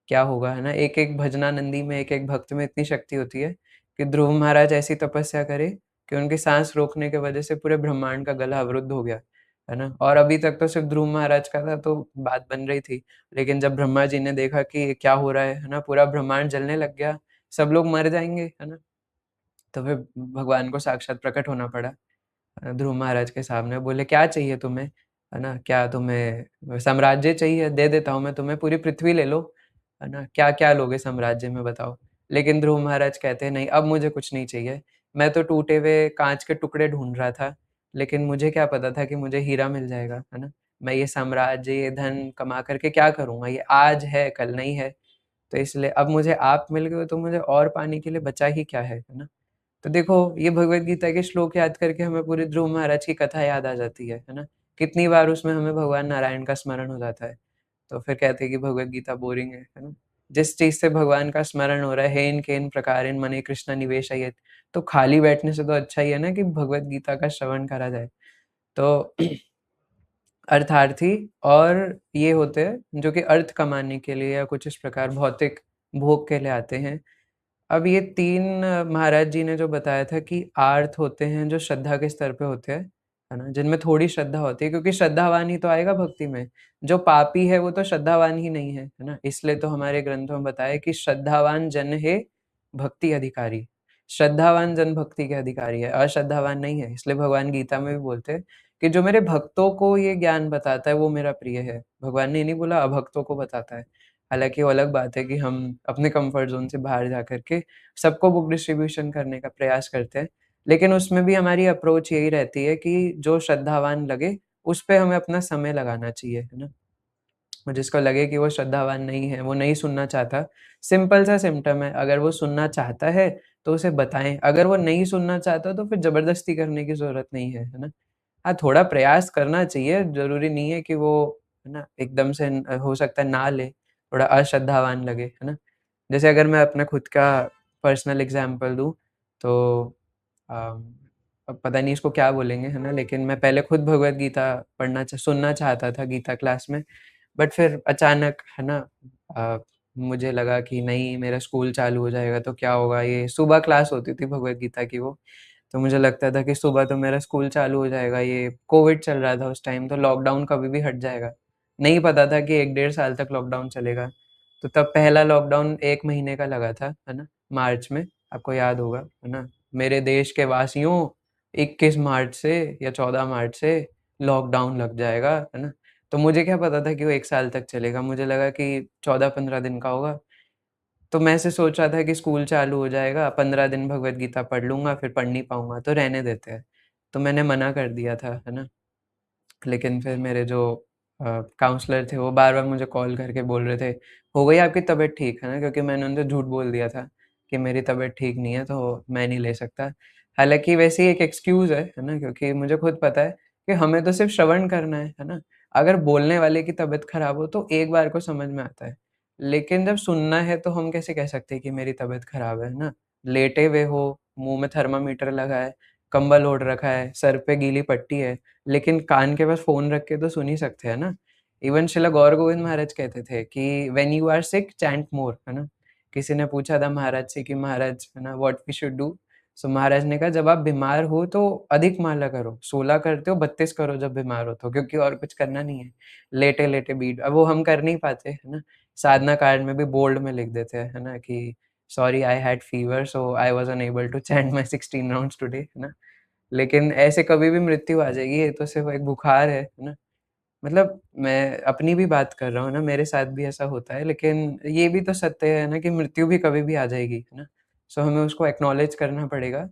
क्या होगा, है ना। एक एक भजनानंदी में, एक एक भक्त में इतनी शक्ति होती है कि ध्रुव महाराज ऐसी तपस्या करे कि उनकी सांस रोकने की वजह से पूरे ब्रह्मांड का गला अवरुद्ध हो गया, है ना। और अभी तक तो सिर्फ ध्रुव महाराज का था तो बात बन रही थी, लेकिन जब ब्रह्मा जी ने देखा कि क्या हो रहा है ना, पूरा ब्रह्मांड जलने लग गया, सब लोग मर जाएंगे, है ना। तो फिर भगवान को साक्षात प्रकट होना पड़ा ध्रुव महाराज के सामने। बोले क्या चाहिए तुम्हें, है ना, क्या तुम्हें साम्राज्य चाहिए? दे देता हूँ मैं तुम्हें, पूरी पृथ्वी ले लो, है ना। क्या क्या लोगे साम्राज्य में, बताओ। लेकिन ध्रुव महाराज कहते हैं नहीं, अब मुझे कुछ नहीं चाहिए। मैं तो टूटे हुए कांच के टुकड़े ढूंढ रहा था, लेकिन मुझे क्या पता था कि मुझे हीरा मिल जाएगा, है ना। मैं ये साम्राज्य, ये धन कमा करके क्या करूंगा, ये आज है कल नहीं है। तो इसलिए अब मुझे आप मिल गए हो तो मुझे और पाने के लिए बचा ही क्या है ना। तो देखो, ये भगवत गीता के श्लोक याद करके हमें पूरी ध्रुव महाराज की कथा याद आ जाती है ना। कितनी बार उसमें हमें भगवान नारायण का स्मरण हो जाता है। तो फिर कहते हैं कि भगवत गीता बोरिंग है ना। जिस चीज से भगवान का स्मरण हो रहा है, हेन केन प्रकारेण मने कृष्ण निवेशयेत्, तो खाली बैठने से तो अच्छा ही है ना कि भगवत गीता का श्रवण करा जाए। तो अर्थार्थी और ये होते हैं जो कि अर्थ कमाने के लिए या कुछ इस प्रकार भौतिक भोग के लिए आते हैं। अब ये 3 महाराज जी ने जो बताया था कि आर्त होते हैं जो श्रद्धा के स्तर पे होते हैं, है ना? जिनमें थोड़ी श्रद्धा होती है, क्योंकि श्रद्धावान ही तो आएगा भक्ति में। जो पापी है वो तो श्रद्धावान ही नहीं है ना? इसलिए तो हमारे ग्रंथों में बताया कि श्रद्धावान जन है भक्ति अधिकारी। श्रद्धावान जन भक्ति के अधिकारी है, अश्रद्धावान नहीं है। इसलिए भगवान गीता में भी बोलते हैं कि जो मेरे भक्तों को ये ज्ञान बताता है वो मेरा प्रिय है। भगवान ने ये नहीं बोला अभक्तों को बताता है। हालाँकि वो अलग बात है कि हम अपने कम्फर्ट ज़ोन से बाहर जा कर के सबको बुक डिस्ट्रीब्यूशन करने का प्रयास करते हैं। लेकिन उसमें भी हमारी अप्रोच यही रहती है कि जो श्रद्धावान लगे, उस पे हमें अपना समय लगाना चाहिए, है ना? और जिसको लगे कि वो श्रद्धावान नहीं है, वो नहीं सुनना चाहता, सिंपल सा सिम्पटम है, अगर वो सुनना चाहता है, तो उसे बताएँ। अगर वो नहीं सुनना चाहता, तो फिर ज़बरदस्ती करने की ज़रूरत नहीं है ना? हाँ, थोड़ा प्रयास करना चाहिए, ज़रूरी नहीं है कि वो, है ना, एकदम से हो सकता है ना ले, थोड़ा अश्रद्धावान लगे, है ना? जैसे अगर मैं अपना खुद का पर्सनल एग्ज़ाम्पल दूँ, तो अब पता नहीं इसको क्या बोलेंगे, है ना? लेकिन मैं पहले खुद भगवद गीता सुनना चाहता था गीता क्लास में, बट फिर अचानक, है ना, मुझे लगा कि नहीं, मेरा स्कूल चालू हो जाएगा तो क्या होगा, ये सुबह क्लास होती थी भगवद गीता की वो। तो मुझे लगता था कि सुबह तो मेरा स्कूल चालू हो जाएगा, ये कोविड चल रहा था उस टाइम, तो लॉकडाउन कभी भी हट जाएगा। नहीं पता था कि 1 डेढ़ साल तक लॉकडाउन चलेगा। तो तब पहला लॉकडाउन 1 महीने का लगा था, है ना? मार्च में, आपको याद होगा, है ना? मेरे देश के वासियों, 21 मार्च से या 14 मार्च से लॉकडाउन लग जाएगा, है ना? तो मुझे क्या पता था कि वो 1 साल तक चलेगा, मुझे लगा कि 14-15 दिन का होगा। तो मैं ऐसे सोच रहा था कि स्कूल चालू हो जाएगा, 15 दिन भगवद गीता पढ़ लूँगा, फिर पढ़ नहीं पाऊँगा, तो रहने देते हैं। तो मैंने मना कर दिया था, है ना? लेकिन फिर मेरे जो काउंसलर थे वो बार-बार मुझे कॉल करके बोल रहे थे, "हो गई आपकी तबीयत ठीक?" है ना? क्योंकि मैंने उनको झूठ बोल दिया था कि मेरी तबीयत ठीक नहीं है, तो मैं नहीं ले सकता। हालाँकि वैसे ही एक एक्सक्यूज़ है ना? क्योंकि मुझे खुद पता है कि हमें तो सिर्फ़ श्रवण करना है ना? अगर बोलने वाले की तबीयत खराब हो तो एक बार को समझ में आता है। लेकिन जब सुनना है तो हम कैसे कह सकते हैं कि मेरी तबीयत खराब है ना? लेटे हुए हो, मुँह में थर्मामीटर लगा है, कंबल ओढ़ रखा है, सर पे गीली पट्टी है, लेकिन कान के पास फ़ोन रख के तो सुन ही सकते हैं ना। इवन श्रील गौर गोविंद महाराज कहते थे कि when you are sick chant more, है ना। किसी ने पूछा था महाराज से कि महाराज, है ना, व्हाट वी शुड डू? सो महाराज ने कहा जब आप बीमार हो तो अधिक माला करो, 16 करते हो, 32 करो जब बीमार हो तो, क्योंकि और कुछ करना नहीं है। लेटे-लेटे बीट, अब वो हम कर नहीं पाते, है ना। साधना कार्ड में भी बोल्ड में लिख देते हैं, है ना, कि sorry I had fever so I was unable to chant my 16 rounds today, है ना। लेकिन ऐसे कभी भी मृत्यु आ जाएगी, ये तो सिर्फ़ एक बुखार है ना? मतलब मैं अपनी भी बात कर रहा हूँ ना, मेरे साथ भी ऐसा होता है, लेकिन ये भी तो सत्य है ना कि मृत्यु भी कभी भी आ जाएगी, है ना? सो हमें उसको एक्नॉलेज करना पड़ेगा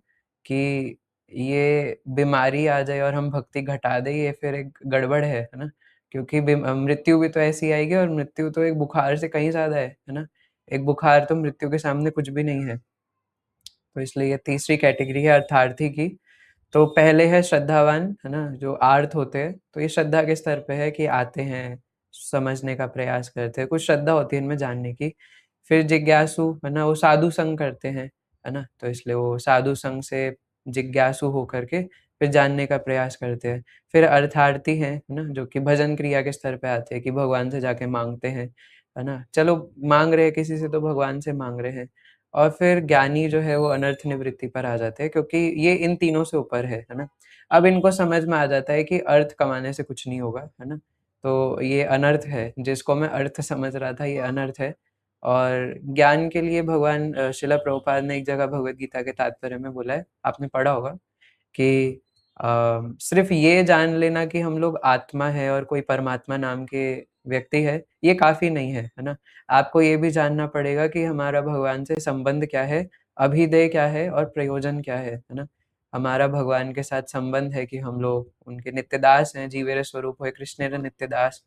कि ये बीमारी आ जाए और हम भक्ति घटा दें, ये फिर एक गड़बड़ है ना? क्योंकि मृत्यु भी तो ऐसी आएगी, और मृत्यु तो एक बुखार से कहीं ज़्यादा है ना? एक बुखार तो मृत्यु के सामने कुछ भी नहीं है। तो इसलिए ये तीसरी कैटेगरी है अर्थार्थी की। तो पहले है श्रद्धावान, है ना? जो आर्त होते हैं, तो ये श्रद्धा के स्तर पे है कि आते हैं, समझने का प्रयास करते हैं, कुछ श्रद्धा होती है इनमें जानने की। फिर जिज्ञासु, है ना? वो साधु संग करते हैं, है ना? तो इसलिए वो साधु संग से जिज्ञासु होकर के फिर जानने का प्रयास करते हैं। फिर अर्थार्थी हैं, है ना? जो कि भजन क्रिया के स्तर पे आते हैं कि भगवान से जाके माँगते हैं, है ना? चलो माँग रहे हैं किसी से तो भगवान से माँग रहे हैं। और फिर ज्ञानी जो है वो अनर्थ निवृत्ति पर आ जाते हैं, क्योंकि ये इन तीनों से ऊपर है ना? अब इनको समझ में आ जाता है कि अर्थ कमाने से कुछ नहीं होगा, है ना? तो ये अनर्थ है, जिसको मैं अर्थ समझ रहा था ये अनर्थ है। और ज्ञान के लिए भगवान श्रील प्रभुपाद ने एक जगह भगवद गीता के तात्पर्य में बोला है, आपने पढ़ा होगा कि सिर्फ़ ये जान लेना कि हम लोग आत्मा है और कोई परमात्मा नाम के व्यक्ति है, ये काफ़ी नहीं है ना? आपको ये भी जानना पड़ेगा कि हमारा भगवान से संबंध क्या है, अभिधेय क्या है और प्रयोजन क्या है ना? हमारा भगवान के साथ संबंध है कि हम लोग उनके नित्य दास हैं, जीवेर स्वरूप होए कृष्णेर नित्य दास।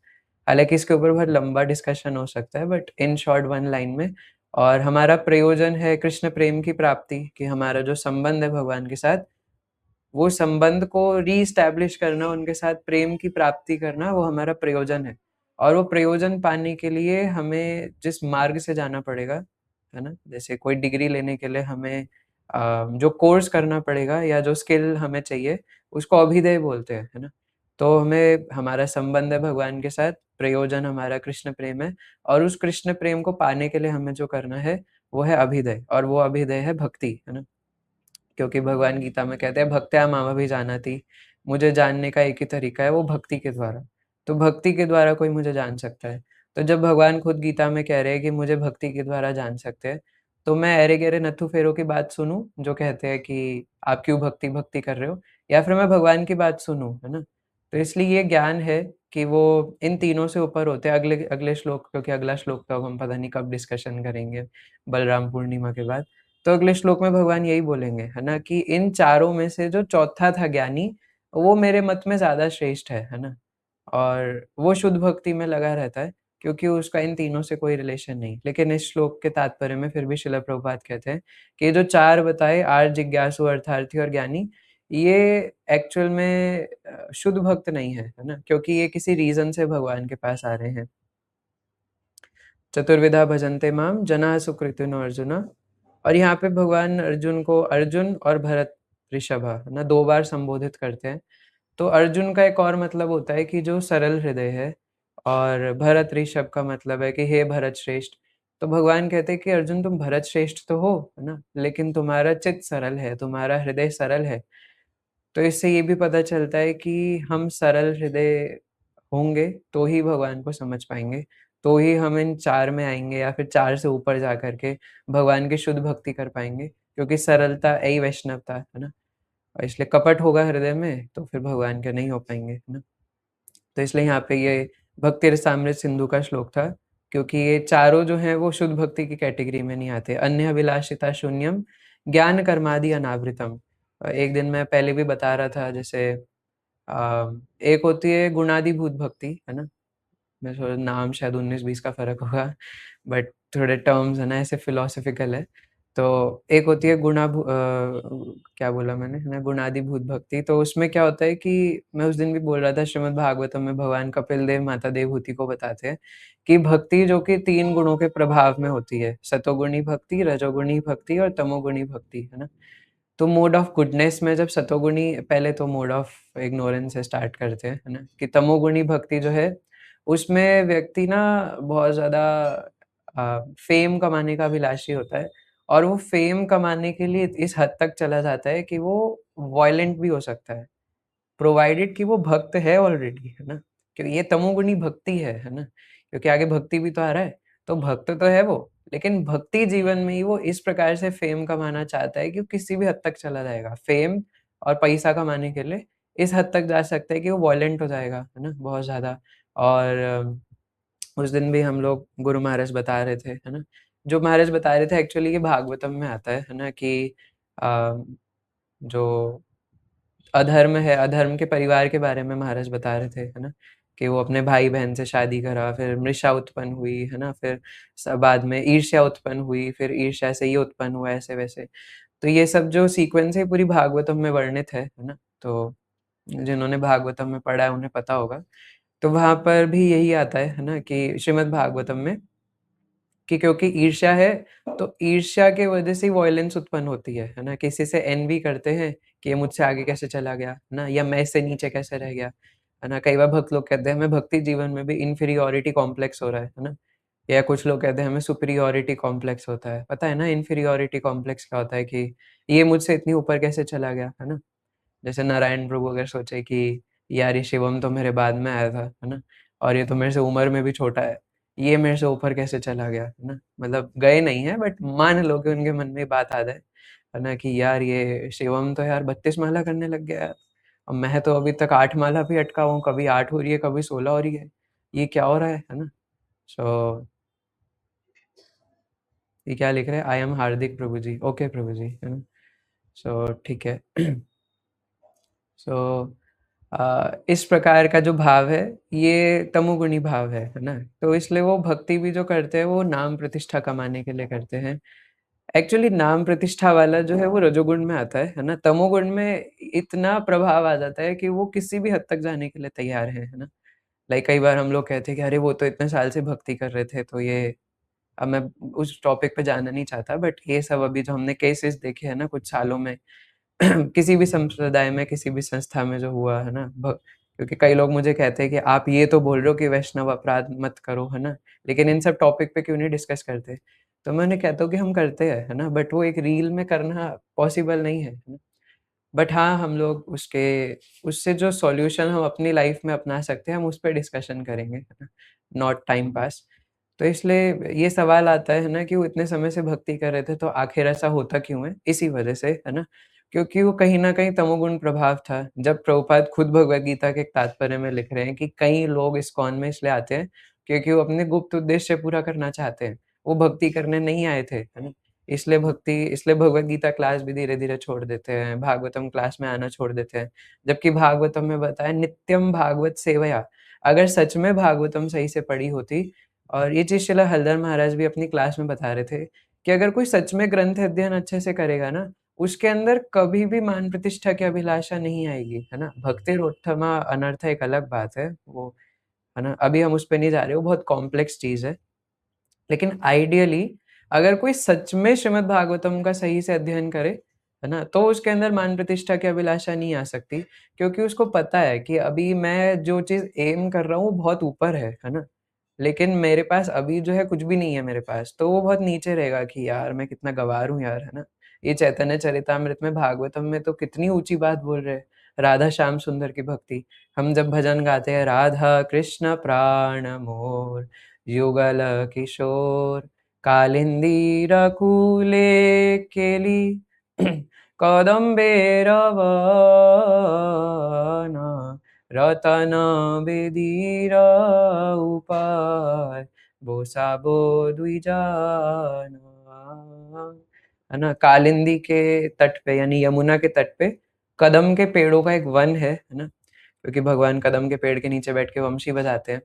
हालाँकि इसके ऊपर बहुत लंबा डिस्कशन हो सकता है, but in short one line में। और हमारा प्रयोजन है कृष्ण प्रेम की प्राप्ति, कि हमारा जो संबंध है भगवान के साथ, वो संबंध को रीएस्टैब्लिश करना, उनके साथ प्रेम की प्राप्ति करना, वो हमारा प्रयोजन है। और वो प्रयोजन पाने के लिए हमें जिस मार्ग से जाना पड़ेगा, है ना? जैसे कोई डिग्री लेने के लिए हमें जो कोर्स करना पड़ेगा या जो स्किल हमें चाहिए, उसको अभिधेय बोलते हैं, है ना? तो हमें हमारा संबंध है भगवान के साथ, प्रयोजन हमारा कृष्ण प्रेम है, और उस कृष्ण प्रेम को पाने के लिए हमें जो करना है, वो है अभिधेय, और वो अभिधेय है भक्ति, है ना? क्योंकि भगवान गीता में कहते हैं भक्त्या मामभिजानाति, मुझे जानने का एक ही तरीका है, वो भक्ति के द्वारा। तो भक्ति के द्वारा कोई मुझे जान सकता है। तो जब भगवान खुद गीता में कह रहे हैं कि मुझे भक्ति के द्वारा जान सकते हैं, तो मैं अरे-गहरे नत्थू-फेरों की बात सुनूँ, जो कहते हैं कि आप क्यों भक्ति-भक्ति कर रहे हो? या फिर मैं भगवान की बात सुनूँ, है ना? तो इसलिए ये ज्ञान है कि वो इन तीनों से ऊपर होते हैं। अगले अगले श्लोक, क्योंकि अगला श्लोक तो अब हम पता नहीं कब डिस्कशन करेंगे, बलराम पूर्णिमा के बाद। तो अगले श्लोक में भगवान यही बोलेंगे, है ना? कि इन चारों में से जो चौथा था ज्ञानी, वो मेरे मत में ज़्यादा श्रेष्ठ है ना? और वो शुद्ध भक्ति में लगा रहता है, क्योंकि उसका इन तीनों से कोई रिलेशन नहीं। लेकिन इस श्लोक के तात्पर्य में फिर भी श्रील प्रभुपाद कहते हैं कि ये जो 4 बताए, आर्य, जिज्ञासु, अर्थार्थी और ज्ञानी, ये एक्चुअल में शुद्ध भक्त नहीं है ना? क्योंकि ये किसी रीज़न से भगवान के पास आ रहे हैं। चतुर्विधा भजन्ते माम जनाः सुकृतिनो अर्जुन। और यहाँ पे भगवान अर्जुन को अर्जुन और भरत ऋषभा, है ना, 2 बार संबोधित करते हैं। तो अर्जुन का एक और मतलब होता है कि जो सरल हृदय है, और भरत ऋषभ का मतलब है कि हे भरत श्रेष्ठ। तो भगवान कहते हैं कि अर्जुन तुम भरत श्रेष्ठ तो हो, है ना? लेकिन तुम्हारा चित्त सरल है, तुम्हारा हृदय सरल है। तो इससे ये भी पता चलता है कि हम सरल हृदय होंगे तो ही भगवान को समझ पाएँगे, तो ही हम इन 4 में आएँगे, या फिर 4 से ऊपर जा कर के भगवान की शुद्ध भक्ति कर पाएँगे। क्योंकि सरलता यही वैष्णवता है ना? और इसलिए कपट होगा हृदय में तो फिर भगवान के नहीं हो पाएँगे, है ना? तो इसलिए यहाँ पे ये भक्ति रसामृत सिंधु का श्लोक था, क्योंकि ये चारों जो हैं वो शुद्ध भक्ति की कैटेगरी में नहीं आते। अन्य अभिलाषिता शून्यम ज्ञान कर्मादि अनावृतम। एक दिन मैं पहले भी बता रहा था, जैसे एक होती है गुणाधिभूत भक्ति, है ना? मैं थोड़ा नाम शायद 19-20 का फ़र्क होगा, बट थोड़े टर्म्स है ना ऐसे फिलॉसफिकल है। तो एक होती है क्या बोला मैंने, है ना, गुणाधिभूत भक्ति। तो उसमें क्या होता है कि मैं उस दिन भी बोल रहा था, श्रीमद् भागवतम में भगवान कपिल देव माता देवहूति को बताते हैं कि भक्ति जो कि 3 गुणों के प्रभाव में होती है, सतोगुणी भक्ति, रजोगुणी भक्ति और तमोगुणी भक्ति, है ना? तो मोड ऑफ गुडनेस में जब सतोगुणी, पहले तो मोड ऑफ इग्नोरेंस से स्टार्ट करते हैं, है ना? कि तमोगुणी भक्ति जो है, उसमें व्यक्ति ना बहुत ज़्यादा फ़ेम कमाने का अभिलाषी होता है, और वो फ़ेम कमाने के लिए इस हद तक चला जाता है कि वो वॉयलेंट भी हो सकता है, प्रोवाइडेड कि वो भक्त है ऑलरेडी, है ना? क्योंकि ये तमोगुणी भक्ति है ना? क्योंकि आगे भक्ति भी तो आ रहा है, तो भक्त तो है वो, लेकिन भक्ति जीवन में ही वो इस प्रकार से फ़ेम कमाना चाहता है कि वो किसी भी हद तक चला जाएगा। फ़ेम और पैसा कमाने के लिए इस हद तक जा सकता है कि वो वॉयलेंट हो जाएगा, है ना? बहुत ज़्यादा। और उस दिन भी हम लोग गुरु महाराज बता रहे थे, है ना? जो महाराज बता रहे थे एक्चुअली ये भागवतम में आता है ना? कि अ, जो अधर्म है, अधर्म के परिवार के बारे में महाराज बता रहे थे, है ना? कि वो अपने भाई-बहन से शादी करा, फिर मृषा उत्पन्न हुई, है ना? फिर बाद में ईर्ष्या उत्पन्न हुई, फिर ईर्ष्या से ये उत्पन्न हुआ, ऐसे-वैसे। तो ये सब जो सीक्वेंस है पूरी भागवतम में वर्णित है ना? तो जिन्होंने भागवतम में पढ़ा है उन्हें पता होगा। तो वहाँ पर भी यही आता है ना? कि श्रीमद् भागवतम में कि क्योंकि ईर्ष्या है, तो ईर्ष्या के वजह से ही वॉयलेंस उत्पन्न होती है ना? किसी से एनवी करते हैं कि ये मुझसे आगे कैसे चला गया, है ना? या मैं इससे नीचे कैसे रह गया, है ना? कई बार भक्त लोग कहते हैं हमें भक्ति जीवन में भी इन्फीरियॉरिटी कॉम्प्लेक्स हो रहा है ना? या कुछ लोग कहते हैं हमें सुपीरियॉरिटी कॉम्प्लेक्स होता है। पता है ना इन्फीरियॉरिटी कॉम्प्लेक्स क्या होता है? कि ये मुझसे इतनी ऊपर कैसे चला गया, है ना? जैसे नारायण प्रभु अगर सोचे कि यार ये शिवम तो मेरे बाद में आया था, है ना? और ये तो मेरे से उम्र में भी छोटा है, ये मेरे से ऊपर कैसे चला गया, है ना? मतलब गए नहीं हैं बट मान लो कि उनके मन में ये बात आ जाए, है ना? कि यार ये शिवम तो यार 32 माला करने लग गया यार, और मैं तो अभी तक 8 माला पे अटका हुआ हूँ, कभी 8 हो रही है, कभी 16 हो रही है, ये क्या हो रहा है ना? सो ये क्या लिख रहे हैं? I am Hardik Prabhu ji, okay प्रभु जी, है ना? सो ठीक है। सो इस प्रकार का जो भाव है ये तमोगुणी भाव है ना? तो इसलिए वो भक्ति भी जो करते हैं वो नाम प्रतिष्ठा कमाने के लिए करते हैं। एक्चुअली नाम प्रतिष्ठा वाला जो है वो रजोगुण में आता है ना? तमोगुण में इतना प्रभाव आ जाता है कि वो किसी भी हद तक जाने के लिए तैयार है ना? लाइक कई बार हम लोग कहते हैं कि अरे वो तो इतने साल से भक्ति कर रहे थे, तो ये अब मैं उस टॉपिक पे जाना नहीं चाहता, बट ये सब अभी जो हमने केसेस देखे हैं ना कुछ सालों में किसी भी संप्रदाय में, किसी भी संस्था में जो हुआ है ना, क्योंकि कई लोग मुझे कहते हैं कि आप ये तो बोल रहे हो कि वैष्णव अपराध मत करो, है ना? लेकिन इन सब टॉपिक पे क्यों नहीं डिस्कस करते? तो मैं उन्हें कहता हूँ कि हम करते हैं, है ना? बट वो एक रील में करना पॉसिबल नहीं है ना? बट हाँ, हम लोग उससे जो सॉल्यूशन हम अपनी लाइफ में अपना सकते हैं, हम उस पे डिस्कशन करेंगे, है ना? Not time pass. तो इसलिए ये सवाल आता है ना कि वो इतने समय से भक्ति कर रहे थे, तो आखिर ऐसा होता क्यों है? इसी वजह से, है ना? क्योंकि वो कहीं न कहीं तमोगुण प्रभाव था। जब प्रभुपाद खुद भगवद गीता के एक तात्पर्य में लिख रहे हैं कि कई लोग इस्कॉन में इसलिए आते हैं, क्योंकि वो अपने गुप्त उद्देश्य पूरा करना चाहते हैं। वो भक्ति करने नहीं आए थे, है ना? इसलिए भगवद गीता क्लास भी धीरे-धीरे छोड़ देते हैं, भागवतम क्लास में आना छोड़ देते हैं। जबकि भागवतम में बताया नित्यम भागवत सेवया। अगर सच में भागवतम सही से पढ़ी होती, और ये चीज़ शिला हलधर महाराज भी अपनी क्लास में बता रहे थे कि अगर कोई सच में ग्रंथ अध्ययन अच्छे से करेगा ना, उसके अंदर कभी भी मान प्रतिष्ठा की अभिलाषा नहीं आएगी, है ना? भक्तिरोत्तमा अनर्थ एक अलग बात है, वो है ना? अभी हम उस पे नहीं जा रहे, वो बहुत कॉम्प्लेक्स चीज़ है। लेकिन आइडियली अगर कोई सच में श्रीमद् भागवतम का सही से अध्ययन करे, है ना? तो उसके अंदर मान प्रतिष्ठा की अभिलाषा नहीं आ सकती, क्योंकि उसको पता है कि अभी मैं जो चीज़ एम कर रहा हूँ, वो बहुत ऊपर है ना? लेकिन मेरे पास अभी जो है कुछ भी नहीं है मेरे पास, तो वो बहुत नीचे रहेगा कि यार मैं कितना गँवार हूँ यार, है ना? ये चैतन्य चरितामृत में, भागवतम में तो कितनी ऊँची बात बोल रहे हैं, राधा श्याम सुंदर की भक्ति। हम जब भजन गाते हैं राधा कृष्ण प्राण मोर, युगल किशोर, कालिंदी रकुले केली, कदम्बे रवन, रतन बेदीर उपाय, बोसाबो द्विजाना। है ना? कालिंदी के तट पे यानी यमुना के तट पे कदम के पेड़ों का एक वन है ना? क्योंकि भगवान कदम के पेड़ के नीचे बैठ के वंशी बजाते हैं।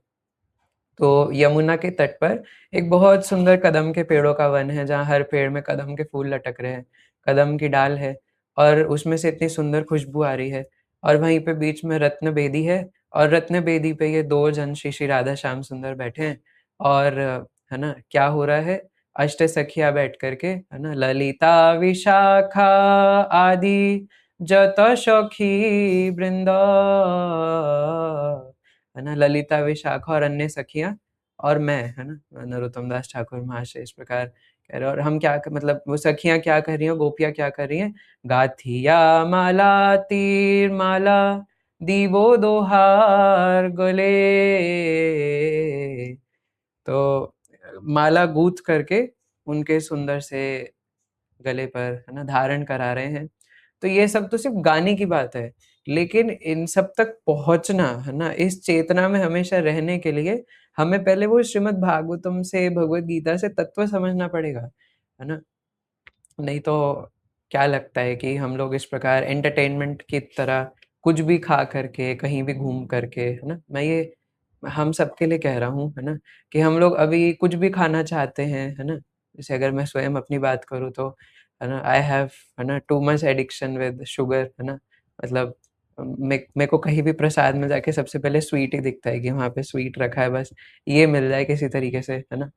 तो यमुना के तट पर एक बहुत सुंदर कदम के पेड़ों का वन है, जहाँ हर पेड़ में कदम के फूल लटक रहे हैं, कदम की डाल है, और उसमें से इतनी सुंदर खुशबू आ रही है, और वहीं पे बीच में रत्न बेदी है, और रत्न बेदी पे ये 2 जन श्री श्री राधा श्याम सुंदर बैठे हैं, और है ना, क्या हो रहा है? अष्ट सखियाँ बैठ कर के, है ना, ललिता विशाखा आदि जत सखी वृंदा, है ना, ललिता विशाखा और अन्य सखियाँ, और मैं, है ना, नरोत्तम दास ठाकुर महाशय इस प्रकार कह रहे हैं। और हम क्या मतलब वो सखियाँ क्या कर रही हैं, गोपियाँ क्या कर रही हैं? गाथिया माला तीर माला, दीवो दोहार गले। तो माला गूँथ करके उनके सुंदर से गले पर, है ना, धारण करा रहे हैं। तो ये सब तो सिर्फ़ गाने की बात है, लेकिन इन सब तक पहुँचना, है ना, इस चेतना में हमेशा रहने के लिए हमें पहले वो श्रीमद् भागवतम से, भगवद गीता से तत्व समझना पड़ेगा, है ना? नहीं तो क्या लगता है कि हम लोग इस प्रकार एंटरटेनमेंट की तरह कुछ भी खा करके, कहीं भी घूम करके, है ना? मैं ये हम सबके लिए कह रहा हूँ, है ना? कि हम लोग अभी कुछ भी खाना चाहते हैं, है ना? जैसे अगर मैं स्वयं अपनी बात करूँ तो, है ना? आई हैव, है ना, too much addiction with sugar, है ना? मतलब मेरे को कहीं भी प्रसाद में जाके सबसे पहले स्वीट ही दिखता है कि वहाँ पे स्वीट रखा है, बस ये मिल जाए किसी तरीके से, है ना?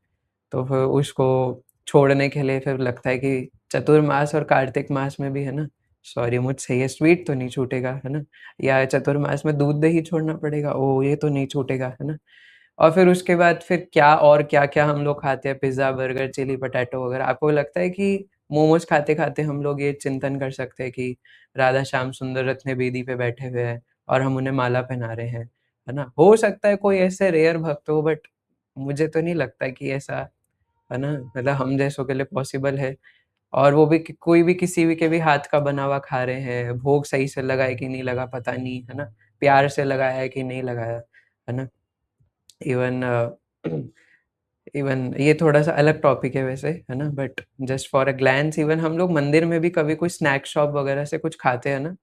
तो फिर उसको छोड़ने के लिए फिर लगता है कि चतुर्मास और कार्तिक मास में भी, है ना, सॉरी मुझसे ये स्वीट तो नहीं छूटेगा, है ना? या चतुर्मास में दूध दही छोड़ना पड़ेगा, ओह! ये तो नहीं छूटेगा, है ना? और फिर उसके बाद फिर क्या और क्या-क्या हम लोग खाते हैं, पिज़्ज़ा, बर्गर, चिली पोटैटो वगैरह। आपको लगता है कि मोमोज़ खाते-खाते हम लोग ये चिंतन कर सकते हैं कि राधा श्याम सुंदर रत्न बेदी पे बैठे हुए हैं और हम उन्हें माला पहना रहे हैं, है ना? हो सकता है कोई ऐसे रेयर भक्त हो, बट मुझे तो नहीं लगता कि ऐसा, है ना, मतलब हम जैसों के लिए पॉसिबल है। और वो भी कोई भी किसी भी के भी हाथ का बना हुआ खा रहे हैं, भोग सही से लगा है कि नहीं लगा पता नहीं, है ना? प्यार से लगाया है कि नहीं लगाया, है ना? इवन इवन ये थोड़ा-सा अलग टॉपिक है वैसे, है ना? But just for a glance, even हम लोग मंदिर में भी कभी कोई स्नैक शॉप वगैरह से कुछ खाते हैं ना,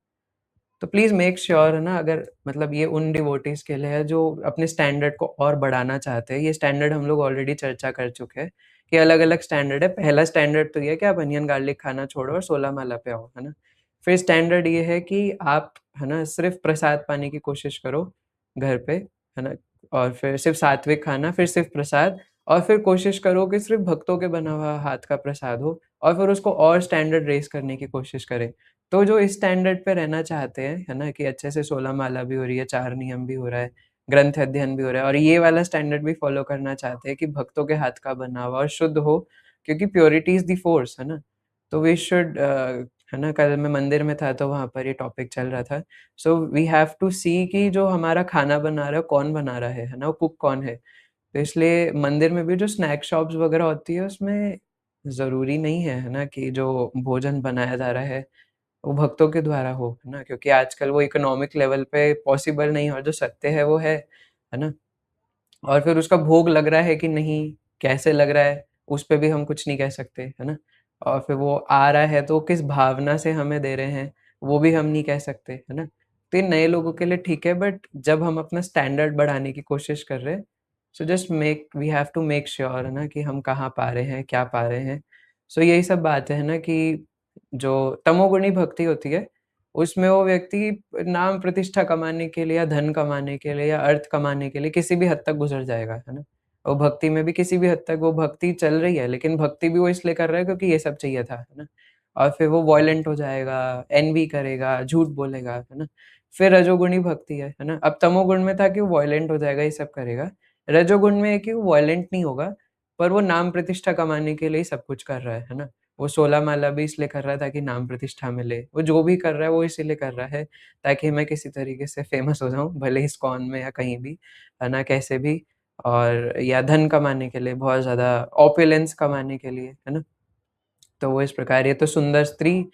तो प्लीज़ मेक श्योर, है ना, अगर मतलब ये उन डिवोटीज़ के लिए है जो अपने स्टैंडर्ड को और बढ़ाना चाहते हैं। ये स्टैंडर्ड हम लोग ऑलरेडी चर्चा कर चुके हैं कि अलग-अलग स्टैंडर्ड है। पहला स्टैंडर्ड तो ये है कि आप अनियन गार्लिक खाना छोड़ो और 16 माला पे आओ, है ना? फिर स्टैंडर्ड ये है कि आप, है ना, सिर्फ़ प्रसाद पाने की कोशिश करो घर पे, है ना? और फिर सिर्फ़ सात्विक खाना, फिर सिर्फ़ प्रसाद, और फिर कोशिश करो कि सिर्फ़ भक्तों के बना हुआ हाथ का प्रसाद हो, और फिर उसको और स्टैंडर्ड रेज़ करने की कोशिश करें। तो जो इस स्टैंडर्ड पे रहना चाहते हैं, है ना, कि अच्छे से 16 माला भी हो रही है, 4 नियम भी हो रहा है, ग्रंथ अध्ययन भी हो रहा है, और ये वाला स्टैंडर्ड भी फ़ॉलो करना चाहते हैं कि भक्तों के हाथ का बना हुआ और शुद्ध हो, क्योंकि प्योरिटी इज़ द फोर्स, है ना? तो वी शुड, है ना, कल मैं मंदिर में था तो वहाँ पर ये टॉपिक चल रहा था। सो वी हैव टू सी कि जो हमारा खाना बना रहा है, कौन बना रहा है ना? वो कुक कौन है? तो इसलिए मंदिर में भी जो स्नैक शॉप्स वगैरह होती है, उसमें ज़रूरी नहीं है ना, कि जो भोजन बनाया जा रहा है वो भक्तों के द्वारा हो, है ना? क्योंकि आजकल वो इकोनॉमिक लेवल पे पॉसिबल नहीं है, और जो सत्य है वो है ना? और फिर उसका भोग लग रहा है कि नहीं, कैसे लग रहा है, उस पे भी हम कुछ नहीं कह सकते, है ना? और फिर वो आ रहा है तो किस भावना से हमें दे रहे हैं, वो भी हम नहीं कह सकते, है ना? तो ये नए लोगों के लिए ठीक है, बट जब हम अपना स्टैंडर्ड बढ़ाने की कोशिश कर रहे हैं, so just make we have to make sure, है ना, कि हम कहाँ पा रहे हैं, क्या पा रहे हैं। सो यही सब बातें हैं ना, कि जो तमोगुणी भक्ति होती है, उसमें वो व्यक्ति नाम प्रतिष्ठा कमाने के लिए या धन कमाने के लिए या अर्थ कमाने के लिए किसी भी हद तक गुज़र जाएगा, है ना? और भक्ति में भी किसी भी हद तक वो भक्ति चल रही है, लेकिन भक्ति भी वो इसलिए कर रहा है क्योंकि ये सब चाहिए था, है ना? और फिर वो वॉयलेंट हो जाएगा, एन्वी करेगा, झूठ बोलेगा, है ना? फिर रजोगुणी भक्ति है ना? अब तमोगुण में था कि वो वॉयलेंट हो जाएगा, ये सब करेगा। रजोगुण में है कि वो वॉयलेंट नहीं होगा, पर वो नाम प्रतिष्ठा कमाने के लिए ही सब कुछ कर रहा है ना? वो 16 माला भी इसलिए कर रहा है ताकि नाम प्रतिष्ठा मिले। वो जो भी कर रहा है वो इसीलिए कर रहा है ताकि मैं किसी तरीके से फ़ेमस हो जाऊँ, भले ही इस्कॉन में या कहीं भी, है ना? कैसे भी, और या धन कमाने के लिए, बहुत ज़्यादा ऑपुलेंस कमाने के लिए, है ना? तो वो इस प्रकार, ये तो सुंदर स्त्री,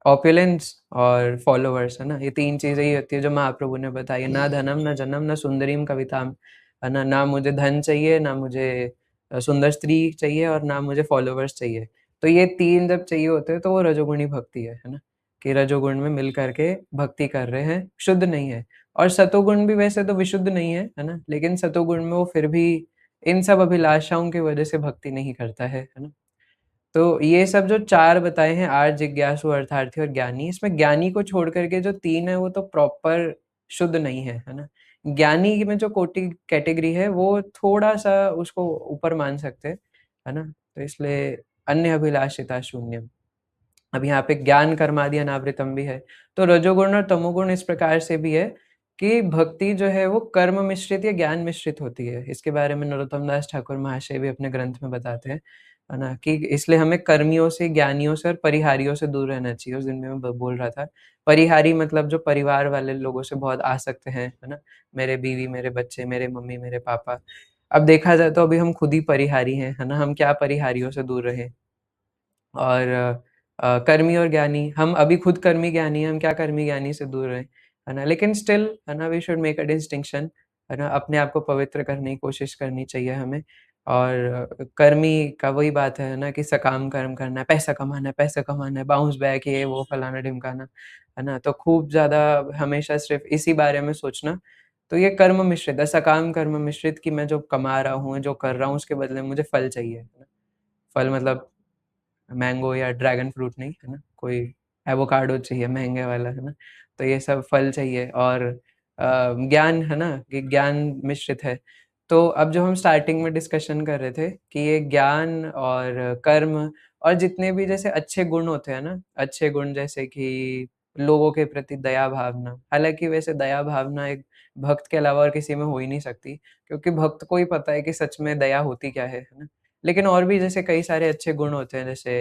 ऑपुलेंस और फॉलोवर्स, है ना? ये 3 चीज़ें ही होती है जो महाप्रभु ने बताई है। ना धनम, ना जनम, ना सुंदरीम कविताम, है ना? ना मुझे धन चाहिए, ना मुझे सुंदर स्त्री चाहिए, और ना मुझे फॉलोवर्स चाहिए। तो ये 3 जब चाहिए होते हैं तो वो रजोगुणी भक्ति है ना? कि रजोगुण में मिल कर के भक्ति कर रहे हैं, शुद्ध नहीं है। और सतोगुण भी वैसे तो विशुद्ध नहीं है ना? लेकिन सतोगुण में वो फिर भी इन सब अभिलाषाओं की वजह से भक्ति नहीं करता है ना? तो ये सब जो 4 बताए हैं, आर्य, जिज्ञासु, अर्थार्थी और ज्ञानी, इसमें ज्ञानी को छोड़ कर के जो 3 है वो तो प्रॉपर शुद्ध नहीं है ना? ज्ञानी में जो कोटि कैटेगरी है वो थोड़ा-सा उसको ऊपर मान सकते हैं, है ना? तो इसलिए अन्य अभिलाषिता शून्यम। अब यहाँ पे ज्ञान कर्मादि अनावृतम भी है। तो रजोगुण और तमोगुण इस प्रकार से भी है कि भक्ति जो है वो कर्म मिश्रित या ज्ञान मिश्रित होती है। इसके बारे में नरोत्तम दास ठाकुर महाशय भी अपने ग्रंथ में बताते हैं, है ना? कि इसलिए हमें कर्मियों से, ज्ञानियों से और परिहारियों से दूर रहना चाहिए। उस दिन में मैं बोल रहा था। परिहारी मतलब जो परिवार वाले लोगों से बहुत आसक्त हैं, है ना? मेरे बीवी, मेरे बच्चे, मेरे मम्मी, मेरे पापा। अब देखा जाए तो अभी हम खुद ही परिहारी हैं, है ना? हम क्या परिहारियों से दूर रहें? और कर्मी और ज्ञानी, हम अभी खुद कर्मी ज्ञानी हैं, हम क्या कर्मी ज्ञानी से दूर रहें, है ना? लेकिन स्टिल, है ना, we should make a distinction, है ना? अपने आप को पवित्र करने की कोशिश करनी चाहिए हमें। और कर्मी का वही बात है ना कि सकाम कर्म करना है, पैसा कमाना है, बाउंस बैक, ये वो फलाना-ढिमकाना, है ना? तो खूब ज़्यादा हमेशा सिर्फ़ इसी बारे में सोचना, तो ये कर्म मिश्रित है, सकाम कर्म मिश्रित कि मैं जो कमा रहा हूँ, जो कर रहा हूँ, उसके बदले में मुझे फल चाहिए, है ना? फल मतलब मैंगो या ड्रैगन फ्रूट नहीं, है ना? कोई एवोकाडो चाहिए महँगे वाला, है ना? तो ये सब फल चाहिए और ज्ञान है ना कि ज्ञान मिश्रित है। तो अब जो हम स्टार्टिंग में डिस्कशन कर रहे थे कि ये ज्ञान और कर्म और जितने भी जैसे अच्छे गुण होते हैं ना, अच्छे गुण जैसे कि लोगों के प्रति दया भावना, हालाँकि वैसे दया भावना एक भक्त के अलावा और किसी में हो ही नहीं सकती, क्योंकि भक्त को ही पता है कि सच में दया होती क्या है ना? लेकिन और भी जैसे कई सारे अच्छे गुण होते हैं जैसे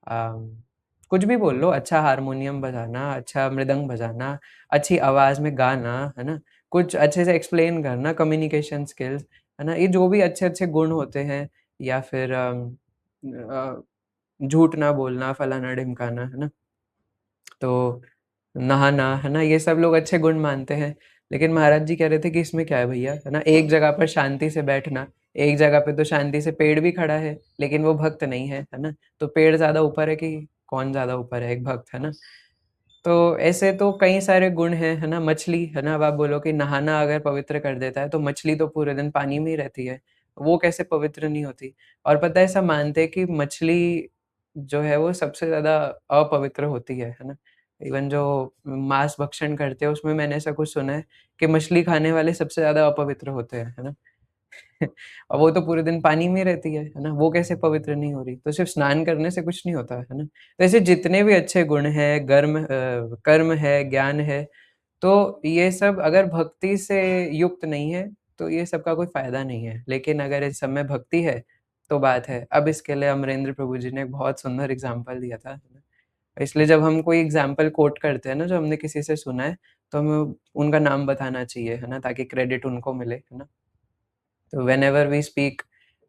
अम, कुछ भी बोल लो, अच्छा हारमोनियम बजाना, अच्छा मृदंग बजाना, अच्छी आवाज़ में गाना, है ना? कुछ अच्छे से एक्सप्लेन करना, कम्युनिकेशन स्किल्स, है ना? ये जो भी अच्छे-अच्छे गुण होते हैं या फिर झूठ ना बोलना, फलाना-ढिमकाना, है ना? तो नहाना, है ना? ये सब लोग अच्छे गुण मानते हैं। लेकिन महाराज जी कह रहे थे कि इसमें क्या है भैया, है ना? एक जगह पर शांति से बैठना, एक जगह पे तो शांति से पेड़ भी खड़ा है, लेकिन वो भक्त नहीं है ना? तो पेड़ ज़्यादा ऊपर है कि कौन ज़्यादा ऊपर है, एक भक्त, है ना? तो ऐसे तो कई सारे गुण हैं, है ना? मछली, है ना? अब आप बोलो कि नहाना अगर पवित्र कर देता है, तो मछली तो पूरे दिन पानी में ही रहती है, वो कैसे पवित्र नहीं होती? और पता है ऐसा मानते हैं कि मछली जो है वो सबसे ज़्यादा अपवित्र होती है ना? इवन जो मांस भक्षण करते हैं उसमें मैंने ऐसा कुछ सुना है कि मछली खाने वाले सबसे ज़्यादा अपवित्र होते हैं, है ना? और वो तो पूरे दिन पानी में रहती है ना? वो कैसे पवित्र नहीं हो रही? तो सिर्फ़ स्नान करने से कुछ नहीं होता, है ना? तो ऐसे जितने भी अच्छे गुण हैं, कर्म है, ज्ञान है, तो ये सब अगर भक्ति से युक्त नहीं है, तो ये सब का कोई फ़ायदा नहीं है। लेकिन अगर इस सब में भक्ति है, तो बात है। अब इसके लिए अमरेंद्र प्रभु जी ने एक बहुत सुंदर एग्ज़ाम्पल दिया था। इसलिए जब हम कोई एग्ज़ाम्पल कोट करते हैं ना, जो हमने किसी से सुना है, तो हमें उनका नाम बताना चाहिए, है ना? ताकि क्रेडिट उनको मिले, है ना? तो whenever we speak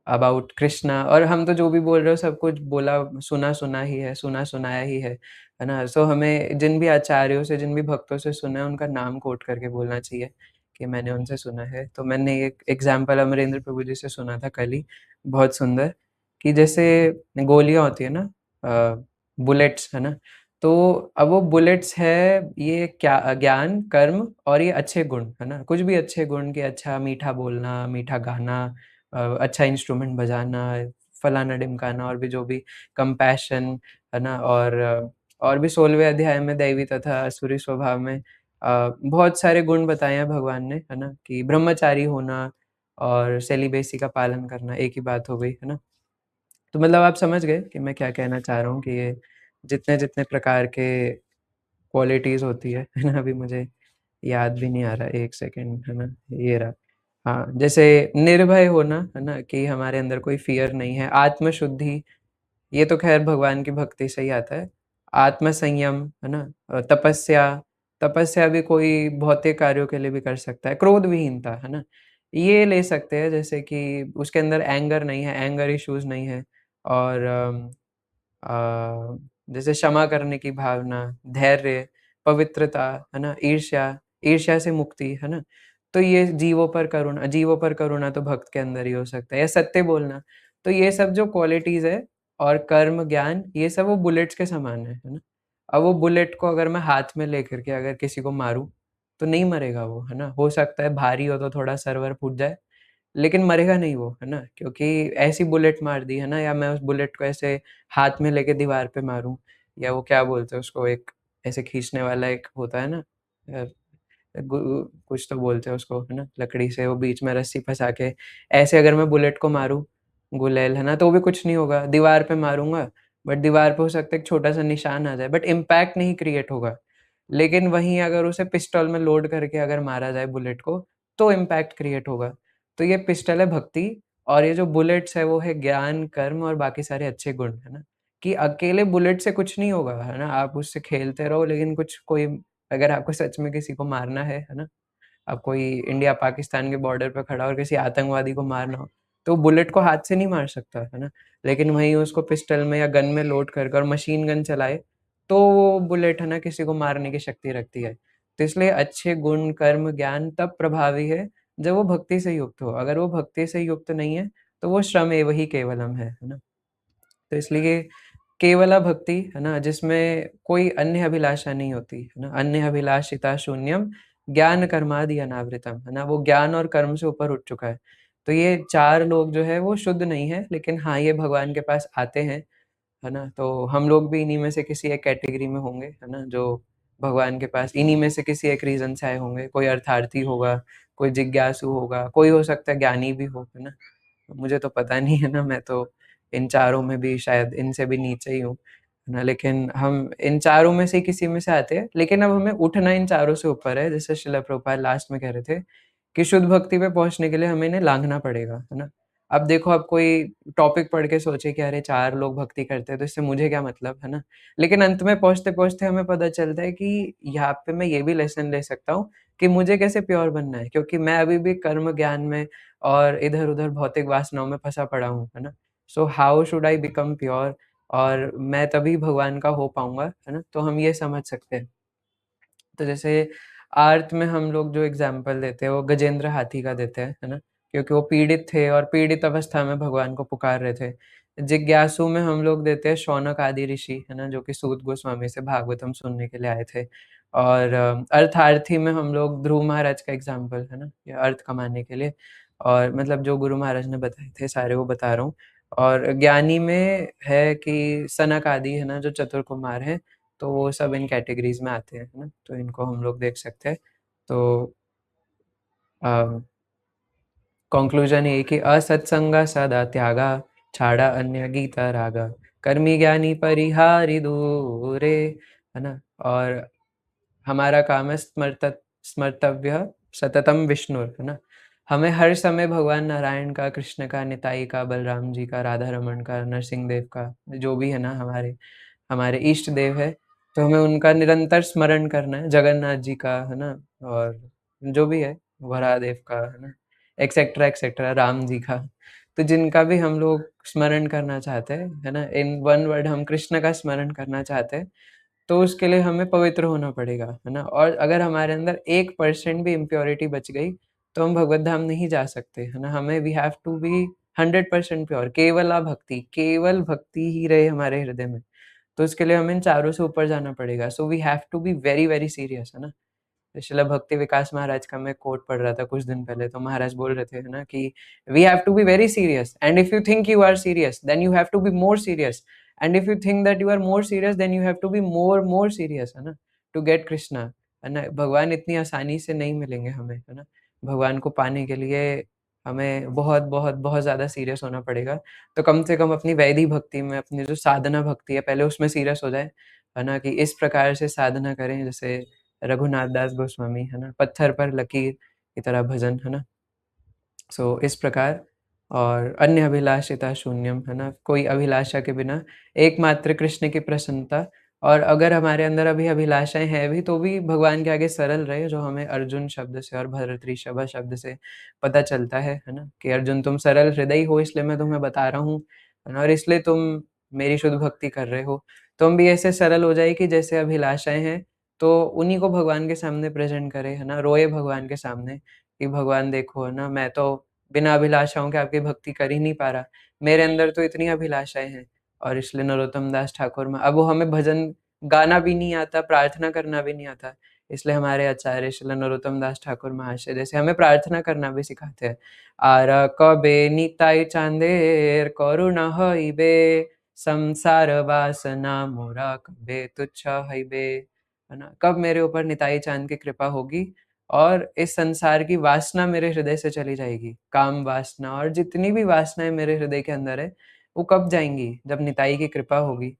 about Krishna और हम तो जो भी बोल रहे हो सब कुछ बोला सुना-सुना ही है, सुना-सुनाया ही है ना? सो हमें जिन भी आचार्यों से, जिन भी भक्तों से सुना है, उनका नाम कोट करके बोलना चाहिए कि मैंने उनसे सुना है। तो मैंने एक एग्ज़ाम्पल अमरेंद्र प्रभु जी से सुना था कल ही, बहुत सुंदर, कि जैसे गोलियाँ होती है ना बुलेट्स, है ना? तो अब वो बुलेट्स है, ये क्या ज्ञान, कर्म और ये अच्छे गुण, है ना? कुछ भी अच्छे गुण कि अच्छा मीठा बोलना, मीठा गाना, अच्छा इंस्ट्रूमेंट बजाना, फलाना-ढिमकाना और भी जो भी कंपैशन, है ना? और भी 16वें अध्याय में दैवी तथा आसुरी स्वभाव में बहुत सारे गुण बताए हैं भगवान ने, है ना? कि ब्रह्मचारी होना और सेलिबेसी का पालन करना, एक ही बात हो गई, है ना? तो मतलब आप समझ गए कि मैं क्या कहना चाह रहा हूँ कि ये जितने-जितने प्रकार के क्वालिटीज़ होती है ना? अभी मुझे याद भी नहीं आ रहा, 1 सेकंड, है ना? ये रहा। हाँ, जैसे निर्भय होना, है ना? कि हमारे अंदर कोई फ़ियर नहीं है, आत्मशुद्धि, ये तो ख़ैर भगवान की भक्ति से ही आता है। आत्मसंयम, है ना? तपस्या, तपस्या भी कोई भौतिक कार्यों के लिए भी कर सकता है। क्रोध विहीनता, है ना? ये ले सकते हैं जैसे कि उसके अंदर एंगर नहीं है, एंगर इश्यूज़ नहीं है और जैसे क्षमा करने की भावना, धैर्य, पवित्रता, है ना? ईर्ष्या, ईर्ष्या से मुक्ति, है ना? तो ये जीवों पर करुणा तो भक्त के अंदर ही हो सकता है या सत्य बोलना। तो ये सब जो क्वालिटीज़ है और कर्म, ज्ञान ये सब वो बुलेट्स के समान है ना? अब वो बुलेट को अगर मैं हाथ में लेकर के अगर किसी को मारूँ, तो नहीं मरेगा वो, है ना? हो सकता है भारी हो तो थोड़ा सर्वर फूट जाए, लेकिन मरेगा नहीं वो, है ना? क्योंकि ऐसी बुलेट मार दी, है ना? या मैं उस बुलेट को ऐसे हाथ में लेके दीवार पे मारूँ या वो क्या बोलते हैं उसको एक ऐसे खींचने वाला एक होता है ना अ, गु कुछ तो बोलते हैं उसको, है ना? लकड़ी से वो बीच में रस्सी फँसा के ऐसे अगर मैं बुलेट को मारूँ, गुलेल, है ना? तो भी कुछ नहीं होगा। दीवार पे मारूँगा, बट दीवार पे हो सकता है एक छोटा-सा निशान आ जाए, बट इम्पैक्ट नहीं क्रिएट होगा। लेकिन वहीं अगर उसे पिस्तौल में लोड करके अगर मारा जाए बुलेट को, तो इम्पैक्ट क्रिएट होगा। तो ये पिस्टल है भक्ति और ये जो बुलेट्स है वो है ज्ञान, कर्म और बाकी सारे अच्छे गुण, है ना? कि अकेले बुलेट से कुछ नहीं होगा, है ना? आप उससे खेलते रहो लेकिन कुछ कोई अगर आपको सच में किसी को मारना है ना? अब कोई इंडिया-पाकिस्तान के बॉर्डर पे खड़ा और किसी आतंकवादी को मारना हो, तो बुलेट को हाथ से नहीं मार सकता, है ना? लेकिन वहीं उसको पिस्टल में या गन में लोड कर कर मशीन गन चलाए, तो वो बुलेट है ना किसी को मारने की शक्ति रखती है। तो इसलिए अच्छे गुण, कर्म, ज्ञान तब प्रभावी है, जब वो भक्ति से युक्त हो। अगर वो भक्ति से युक्त नहीं है, तो वो श्रमेव हि केवलम है ना? तो इसलिए केवला भक्ति है ना, जिसमें कोई अन्य अभिलाषा नहीं होती है ना, अन्य अभिलाषिता शून्यम ज्ञान कर्मादि अनावृतम है ना, वो ज्ञान और कर्म से ऊपर उठ चुका है। तो ये 4 लोग जो है वो शुद्ध नहीं है, लेकिन हाँ, ये भगवान के पास आते हैं, है ना? तो हम लोग भी इन्हीं में से किसी एक कैटेगरी में होंगे, है ना? जो भगवान के पास इन्हीं में से किसी एक रीज़न से आए होंगे। कोई अर्थार्थी होगा, कोई जिज्ञासु होगा, कोई हो सकता है ज्ञानी भी हो, है ना? मुझे तो पता नहीं है ना, मैं तो इन चारों में भी शायद इनसे भी नीचे ही हूँ, है ना? लेकिन हम इन चारों में से किसी में से आते हैं, लेकिन अब हमें उठना इन चारों से ऊपर है, जैसे श्रील प्रभुपाद लास्ट में कह रहे थे कि शुद्ध भक्ति पे पहुँचने के लिए हमें इन्हें लाँघना पड़ेगा, है ना? अब देखो, अब कोई टॉपिक पढ़ के सोचे कि अरे 4 लोग भक्ति करते हैं, तो इससे मुझे क्या मतलब, है ना? लेकिन अंत में पहुँचते-पहुँचते हमें पता चलता है कि यहाँ पे मैं ये भी लेसन ले सकता हूँ कि मुझे कैसे प्योर बनना है, क्योंकि मैं अभी भी कर्म ज्ञान में और इधर-उधर भौतिक वासनाओं में फँसा पड़ा हूँ, है ना? So how should I become pure, और मैं तभी भगवान का हो पाऊँगा, है ना? तो हम ये समझ सकते हैं। तो जैसे आर्त में हम लोग जो एग्ज़ाम्पल देते हैं, वो गजेंद्र हाथी का देते हैं, है ना? क्योंकि वो पीड़ित थे और पीड़ित अवस्था में भगवान को पुकार रहे थे। जिज्ञासु में हम लोग देते हैं शौनक आदि ऋषि, है ना? जो कि सूत गोस्वामी से भागवतम सुनने के लिए आए थे। और अर्थार्थी में हम लोग ध्रुव महाराज का एग्ज़ाम्पल, है ना? ये अर्थ कमाने के लिए, और मतलब जो गुरु महाराज ने बताए थे सारे वो बता रहा हूँ। और ज्ञानी में है कि सनक आदि, है ना? जो चतुर कुमार हैं, तो वो सब इन कैटेगरीज़ में आते हैं, है ना? तो इनको हम लोग देख सकते हैं। तो कंक्लूजन ये है कि असत्संगा सदा त्यागा, छाड़ा अन्य गीता रागा, कर्मी ज्ञानी परिहारी दूरे, है ना? और हमारा काम है स्मर्तव्य सततम विष्णु, है ना? हमें हर समय भगवान नारायण का, कृष्ण का, निताई का, बलराम जी का, राधा रमन का, नरसिंह देव का, जो भी है ना हमारे हमारे इष्ट देव है, तो हमें उनका निरंतर स्मरण करना है। जगन्नाथ जी का, है ना? और जो भी है, वराहदेव का, है ना? एक्सेट्रा एक्सेट्रा, राम जी का। तो जिनका भी हम लोग स्मरण करना चाहते हैं, है ना? इन वन वर्ड हम कृष्ण का स्मरण करना चाहते हैं, तो उसके लिए हमें पवित्र होना पड़ेगा, है ना? और अगर हमारे अंदर 1% भी इम्प्योरिटी बच गई, तो हम भगवत धाम नहीं जा सकते, है ना? हमें we have to be 100% pure, केवला भक्ति, केवल भक्ति ही रहे हमारे हृदय में। तो इसके लिए हमें इन चारों से ऊपर जाना पड़ेगा। So we have to be very, very serious, है ना? श्रील भक्ति विकास महाराज का मैं कोट पढ़ रहा था कुछ दिन पहले, तो महाराज बोल रहे थे, है ना, कि we have to be very serious, and if you think you are serious, then you have to be more serious, and if you think that you are more serious, then you have to be more serious, है ना, to get Krishna, है ना? भगवान इतनी आसानी से नहीं मिलेंगे हमें, है ना? भगवान को पाने के लिए हमें बहुत, बहुत, बहुत ज़्यादा सीरियस होना पड़ेगा। तो कम से कम अपनी वैदिक भक्ति में, अपनी जो साधना भक्ति है, पहले उसमें सीरियस हो जाए, है ना? कि इस प्रकार से साधना करें, जैसे रघुनाथ दास गोस्वामी, है ना? पत्थर पर लकीर की तरह भजन, है ना? सो इस प्रकार, और अन्य अभिलाषिता शून्यम, है ना? कोई अभिलाषा के बिना एकमात्र कृष्ण की प्रसन्नता। और अगर हमारे अंदर अभी अभिलाषाएँ हैं भी, तो भी भगवान के आगे सरल रहे, जो हमें अर्जुन शब्द से और भरतृषभ शब्द से पता चलता है ना? कि अर्जुन, तुम सरल हृदयी हो, इसलिए मैं तुम्हें बता रहा हूँ, है ना? और इसलिए तुम मेरी शुद्ध भक्ति कर रहे हो। तो हम भी ऐसे सरल हो जाए कि जैसे अभिलाषाएँ हैं, तो उन्हीं को भगवान के सामने प्रेज़ेंट करें, है ना? रोए भगवान के सामने कि भगवान देखो, है ना, मैं तो बिना अभिलाषाओं के आपकी भक्ति कर ही नहीं पा रहा। मेरे अंदर तो इतनी अभिलाषाएँ हैं। और इसलिए नरोत्तम दास ठाकुर में अब वो हमें भजन गाना भी नहीं आता, प्रार्थना करना भी नहीं आता। इसलिए हमारे आचार्य श्रील नरोत्तम दास ठाकुर महाशय जैसे हमें प्रार्थना करना भी सिखाते हैं। आर कबे निताई चाँदेर करुणा हइबे, संसार वासना मोरा कबे तुच्छ हइबे, है ना? कब मेरे ऊपर निताई चाँद की कृपा होगी और इस संसार की वासना मेरे हृदय से चली जाएगी। काम वासना और जितनी भी वासनाएँ मेरे हृदय के अंदर है, वो कब जाएँगी? जब निताई की कृपा होगी।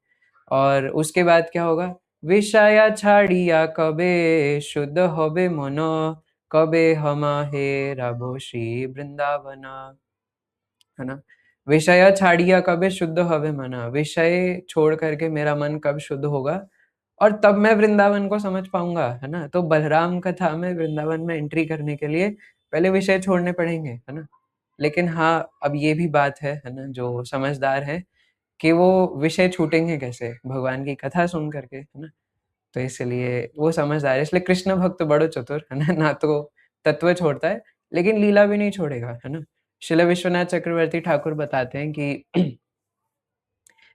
और उसके बाद क्या होगा? विषया छाड़िया कबे शुद्ध होबे मन, कबे हमा हेराबो श्री वृंदावन, है ना? विषय छाड़िया कबे शुद्ध होबे मन, विषय छोड़ करके मेरा मन कब शुद्ध होगा और तब मैं वृंदावन को समझ पाऊँगा, है ना? तो बलराम कथा में वृंदावन में एंट्री करने के लिए पहले विषय छोड़ने पड़ेंगे, है ना? लेकिन हाँ, अब ये भी बात है ना? जो समझदार हैं कि वो विषय छूटेंगे कैसे? भगवान की कथा सुन करके, है ना? तो इसलिए वो समझदार है। इसलिए कृष्ण भक्त बड़ो चतुर, है ना? ना तो तत्व छोड़ता है, लेकिन लीला भी नहीं छोड़ेगा, है ना? श्रील विश्वनाथ चक्रवर्ती ठाकुर बताते हैं कि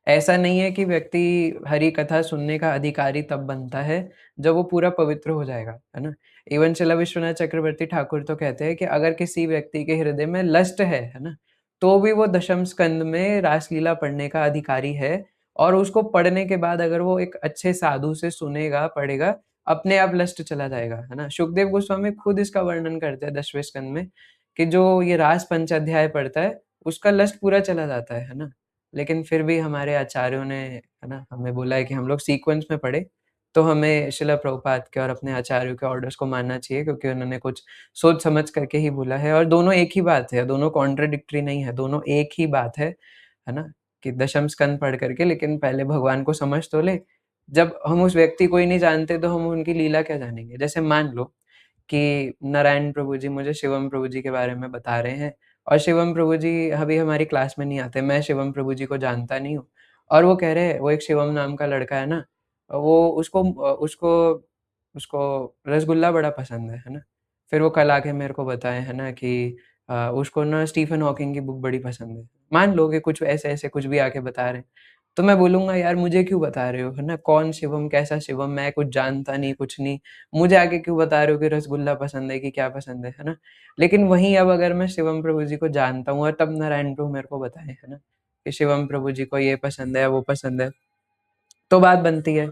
ऐसा नहीं है कि व्यक्ति हरि कथा सुनने का अधिकारी तब बनता है जब वो पूरा पवित्र हो जाएगा, है ना? इवन श्रील विश्वनाथ चक्रवर्ती ठाकुर तो कहते हैं कि अगर किसी व्यक्ति के हृदय में लस्ट है ना? तो भी वो दशम स्कंद में रासलीला पढ़ने का अधिकारी है, और उसको पढ़ने के बाद अगर वो एक अच्छे साधु से सुनेगा, पढ़ेगा, अपने आप लस्ट चला जाएगा, है ना? शुकदेव गोस्वामी खुद इसका वर्णन करते हैं 10वें स्कंद में कि जो ये रास पंचाध्याय पढ़ता है, उसका लस्ट पूरा चला जाता है ना? लेकिन फिर भी हमारे आचार्यों ने, है ना, हमें बोला है कि हम लोग सीक्वेंस में पढ़े, तो हमें श्रील प्रभुपाद के और अपने आचार्यों के ऑर्डर्स को मानना चाहिए, क्योंकि उन्होंने कुछ सोच समझ करके ही बोला है, और दोनों एक ही बात है, दोनों कॉन्ट्राडिक्टरी नहीं है, दोनों एक ही बात है ना? कि दशम स्कंद पढ़ करके लेकिन पहले भगवान को समझ तो ले। जब हम उस व्यक्ति को ही नहीं जानते तो हम उनकी लीला क्या जानेंगे? जैसे मान लो कि नारायण प्रभु जी मुझे शिवम प्रभु जी के बारे में बता रहे हैं, और शिवम प्रभु जी अभी हमारी क्लास में नहीं आते, मैं शिवम प्रभु जी को जानता नहीं हूँ, और वो कह रहे हैं वो एक शिवम नाम का लड़का है ना, वो उसको उसको रसगुल्ला बड़ा पसंद है ना? फिर वो कल आके मेरे को बताए, है ना, कि उसको ना स्टीफन हॉकिंग की बुक बड़ी पसंद है। मान लो कि कुछ ऐसे-ऐसे कुछ भी आके बता रहे हैं, तो मैं बोलूँगा यार मुझे क्यों बता रहे हो, है ना? कौन शिवम, कैसा शिवम, मैं कुछ जानता नहीं, कुछ नहीं। मुझे आके क्यों बता रहे हो कि रसगुल्ला पसंद है कि क्या पसंद है ना? लेकिन वहीं अब अगर मैं शिवम प्रभु जी को जानता हूँ और तब नारायण प्रभु मेरे को बताएँ, है ना, कि शिवम प्रभु जी को ये पसंद है, वो पसंद है, तो बात बनती है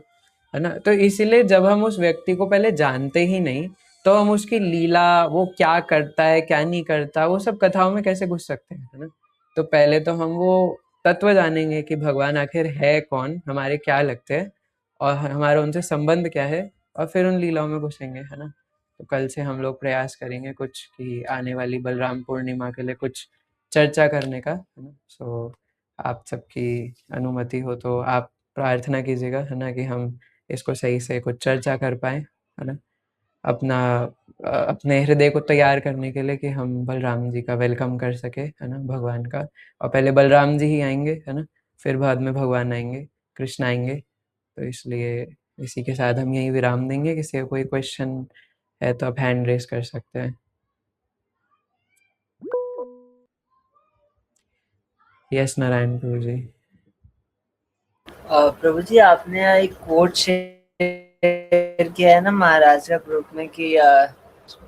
ना? तो इसीलिए जब हम उस व्यक्ति को पहले जानते ही नहीं, तो हम उसकी लीला, वो क्या करता है, क्या नहीं करता, वो सब कथाओं में कैसे घुस सकते हैं, है ना? तो पहले तो हम वो तत्व जानेंगे कि भगवान आखिर है कौन, हमारे क्या लगते हैं, और हमारा उनसे संबंध क्या है, और फिर उन लीलाओं में घुसेंगे, है ना? तो कल से हम लोग प्रयास करेंगे कुछ कि आने वाली बलराम पूर्णिमा के लिए कुछ चर्चा करने का, है ना? सो आप सबकी अनुमति हो तो आप प्रार्थना कीजिएगा, है ना, कि हम इसको सही से कुछ चर्चा कर पाएँ, है ना? अपना अपने हृदय को तैयार करने के लिए कि हम बलराम जी का वेलकम कर सकें, है ना, भगवान का। और पहले बलराम जी ही आएँगे, है ना? फिर बाद में भगवान आएँगे, कृष्ण आएँगे। तो इसलिए इसी के साथ हम यहीं विराम देंगे। किसी का कोई क्वेश्चन है तो आप हैंड रेज़ कर सकते हैं। यस नारायण प्रभु जी। प्रभु जी आपने एक कोट शेयर किया है ना महाराज का ग्रुप में कि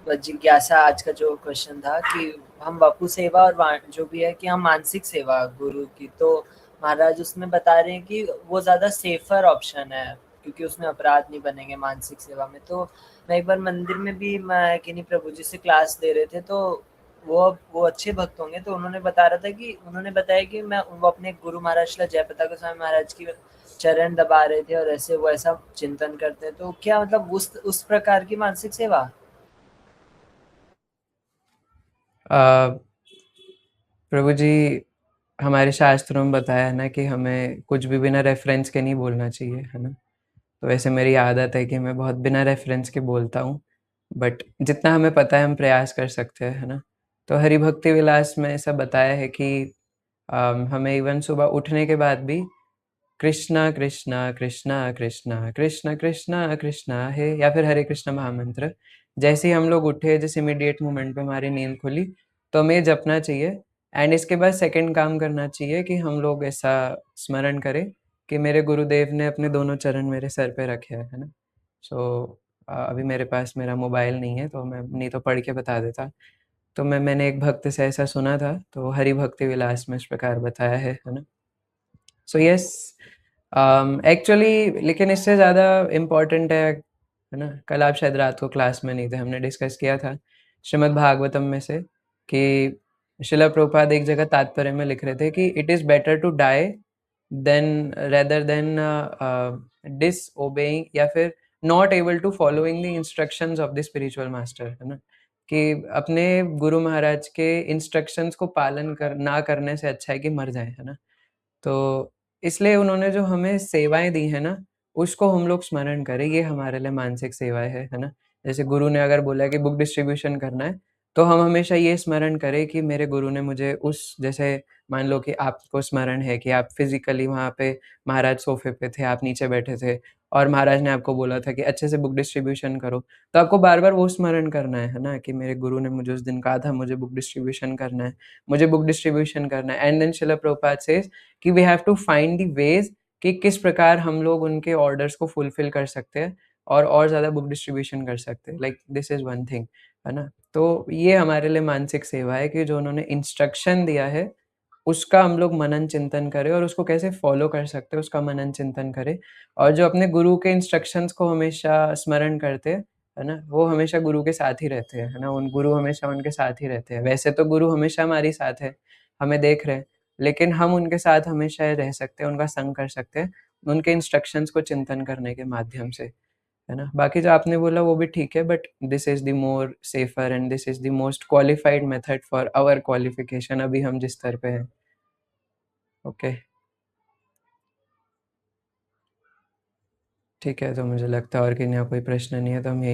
जिज्ञासा आज का जो क्वेश्चन था कि हम वपु सेवा और जो भी है कि हम मानसिक सेवा गुरु की, तो महाराज उसमें बता रहे हैं कि वो ज़्यादा सेफर ऑप्शन है क्योंकि उसमें अपराध नहीं बनेंगे मानसिक सेवा में। तो मैं एक बार मंदिर में भी मैं किन्हीं प्रभु जी से क्लास दे रहे थे, तो वो अच्छे भक्त होंगे, तो उन्होंने बताया कि मैं वो अपने गुरु महाराज श्रील जयप्रताप गोस्वामी महाराज की चरण दबा रहे थे और ऐसे वो ऐसा चिंतन करते हैं, तो क्या मतलब उस प्रकार की मानसिक सेवा? प्रभु जी हमारे शास्त्रों में बताया है ना कि हमें कुछ भी बिना रेफरेंस के नहीं बोलना चाहिए, है ना? तो वैसे मेरी आदत है कि मैं बहुत बिना रेफरेंस के बोलता हूँ, बट जितना हमें पता है हम प्रयास कर सकते हैं, है ना? तो हरि भक्ति विलास में ऐसा बताया है कि हमें इवन सुबह उठने के बाद भी कृष्णा कृष्णा कृष्णा कृष्णा कृष्णा कृष्णा कृष्णा है, या फिर हरे कृष्ण महामंत्र जैसे ही हम लोग उठे, जिस इमीडिएट मोमेंट पे हमारी नींद खुली, तो हमें ये जपना चाहिए। एंड इसके बाद सेकंड काम करना चाहिए कि हम लोग ऐसा स्मरण करें कि मेरे गुरुदेव ने अपने दोनों चरण मेरे सर पे रखे हैं, है ना? सो अभी मेरे पास मेरा मोबाइल नहीं है, तो मैं नहीं तो पढ़ के बता देता। तो मैंने एक भक्त से ऐसा सुना था, तो हरि भक्ति विलास में इस प्रकार बताया है ना? सो यस, एक्चुअली लेकिन इससे ज़्यादा इम्पोर्टेंट है ना? कल आप शायद रात को क्लास में नहीं थे, हमने डिस्कस किया था श्रीमद् भागवतम में से कि श्रील प्रभुपाद एक जगह तात्पर्य में लिख रहे थे कि it is better to die then rather than disobeying, या फिर not able to following the instructions of the spiritual master, है ना? कि अपने गुरु महाराज के इंस्ट्रक्शंस को पालन ना करने से अच्छा है कि मर जाए, है ना? तो इसलिए उन्होंने जो हमें सेवाएँ दी हैं ना, उसको हम लोग स्मरण करें, ये हमारे लिए मानसिक सेवाएँ है ना? जैसे गुरु ने अगर बोला कि बुक डिस्ट्रीब्यूशन करना है, तो हम हमेशा ये स्मरण करें कि मेरे गुरु ने मुझे उस जैसे मान लो कि आपको स्मरण है कि आप फिज़िकली वहाँ पे महाराज सोफ़े पे थे, आप नीचे बैठे थे और महाराज ने आपको बोला था कि अच्छे से बुक डिस्ट्रीब्यूशन करो। तो आपको बार-बार वो स्मरण करना है ना? कि मेरे गुरु ने मुझे उस दिन कहा था मुझे बुक डिस्ट्रीब्यूशन करना है, मुझे बुक डिस्ट्रीब्यूशन करना है। And then Srila Prabhupada says कि we have to find the ways कि किस प्रकार हम लोग उनके ऑर्डर्स को फुलफ़िल कर सकते हैं और ज़्यादा बुक डिस्ट्रीब्यूशन कर सकते हैं। Like this is one thing, है ना? तो ये हमारे लिए मानसिक सेवा है कि जो उन्होंने इंस्ट्रक्शन दिया है, उसका हम लोग मनन-चिंतन करें और उसको कैसे फ़ॉलो कर सकते हैं, उसका मनन-चिंतन करें। और जो अपने गुरु के इंस्ट्रक्शंस को हमेशा स्मरण करते हैं, है ना? वो हमेशा गुरु के साथ ही रहते हैं, है ना? उन गुरु हमेशा उनके साथ ही रहते हैं। वैसे तो गुरु हमेशा हमारे साथ है, हमें देख रहे हैं, लेकिन हम उनके साथ हमेशा रह सकते हैं, उनका संग कर सकते हैं, उनके इंस्ट्रक्शंस को चिंतन करने के माध्यम से। है ना? बाकी जो आपने बोला वो भी ठीक है but this is the more safer and this is the most qualified method for our qualification अभी हम जिस स्तर पे हैं। ओके, ठीक है, तो मुझे लगता है और किन्हीं का कोई प्रश्न नहीं है तो हम यहीं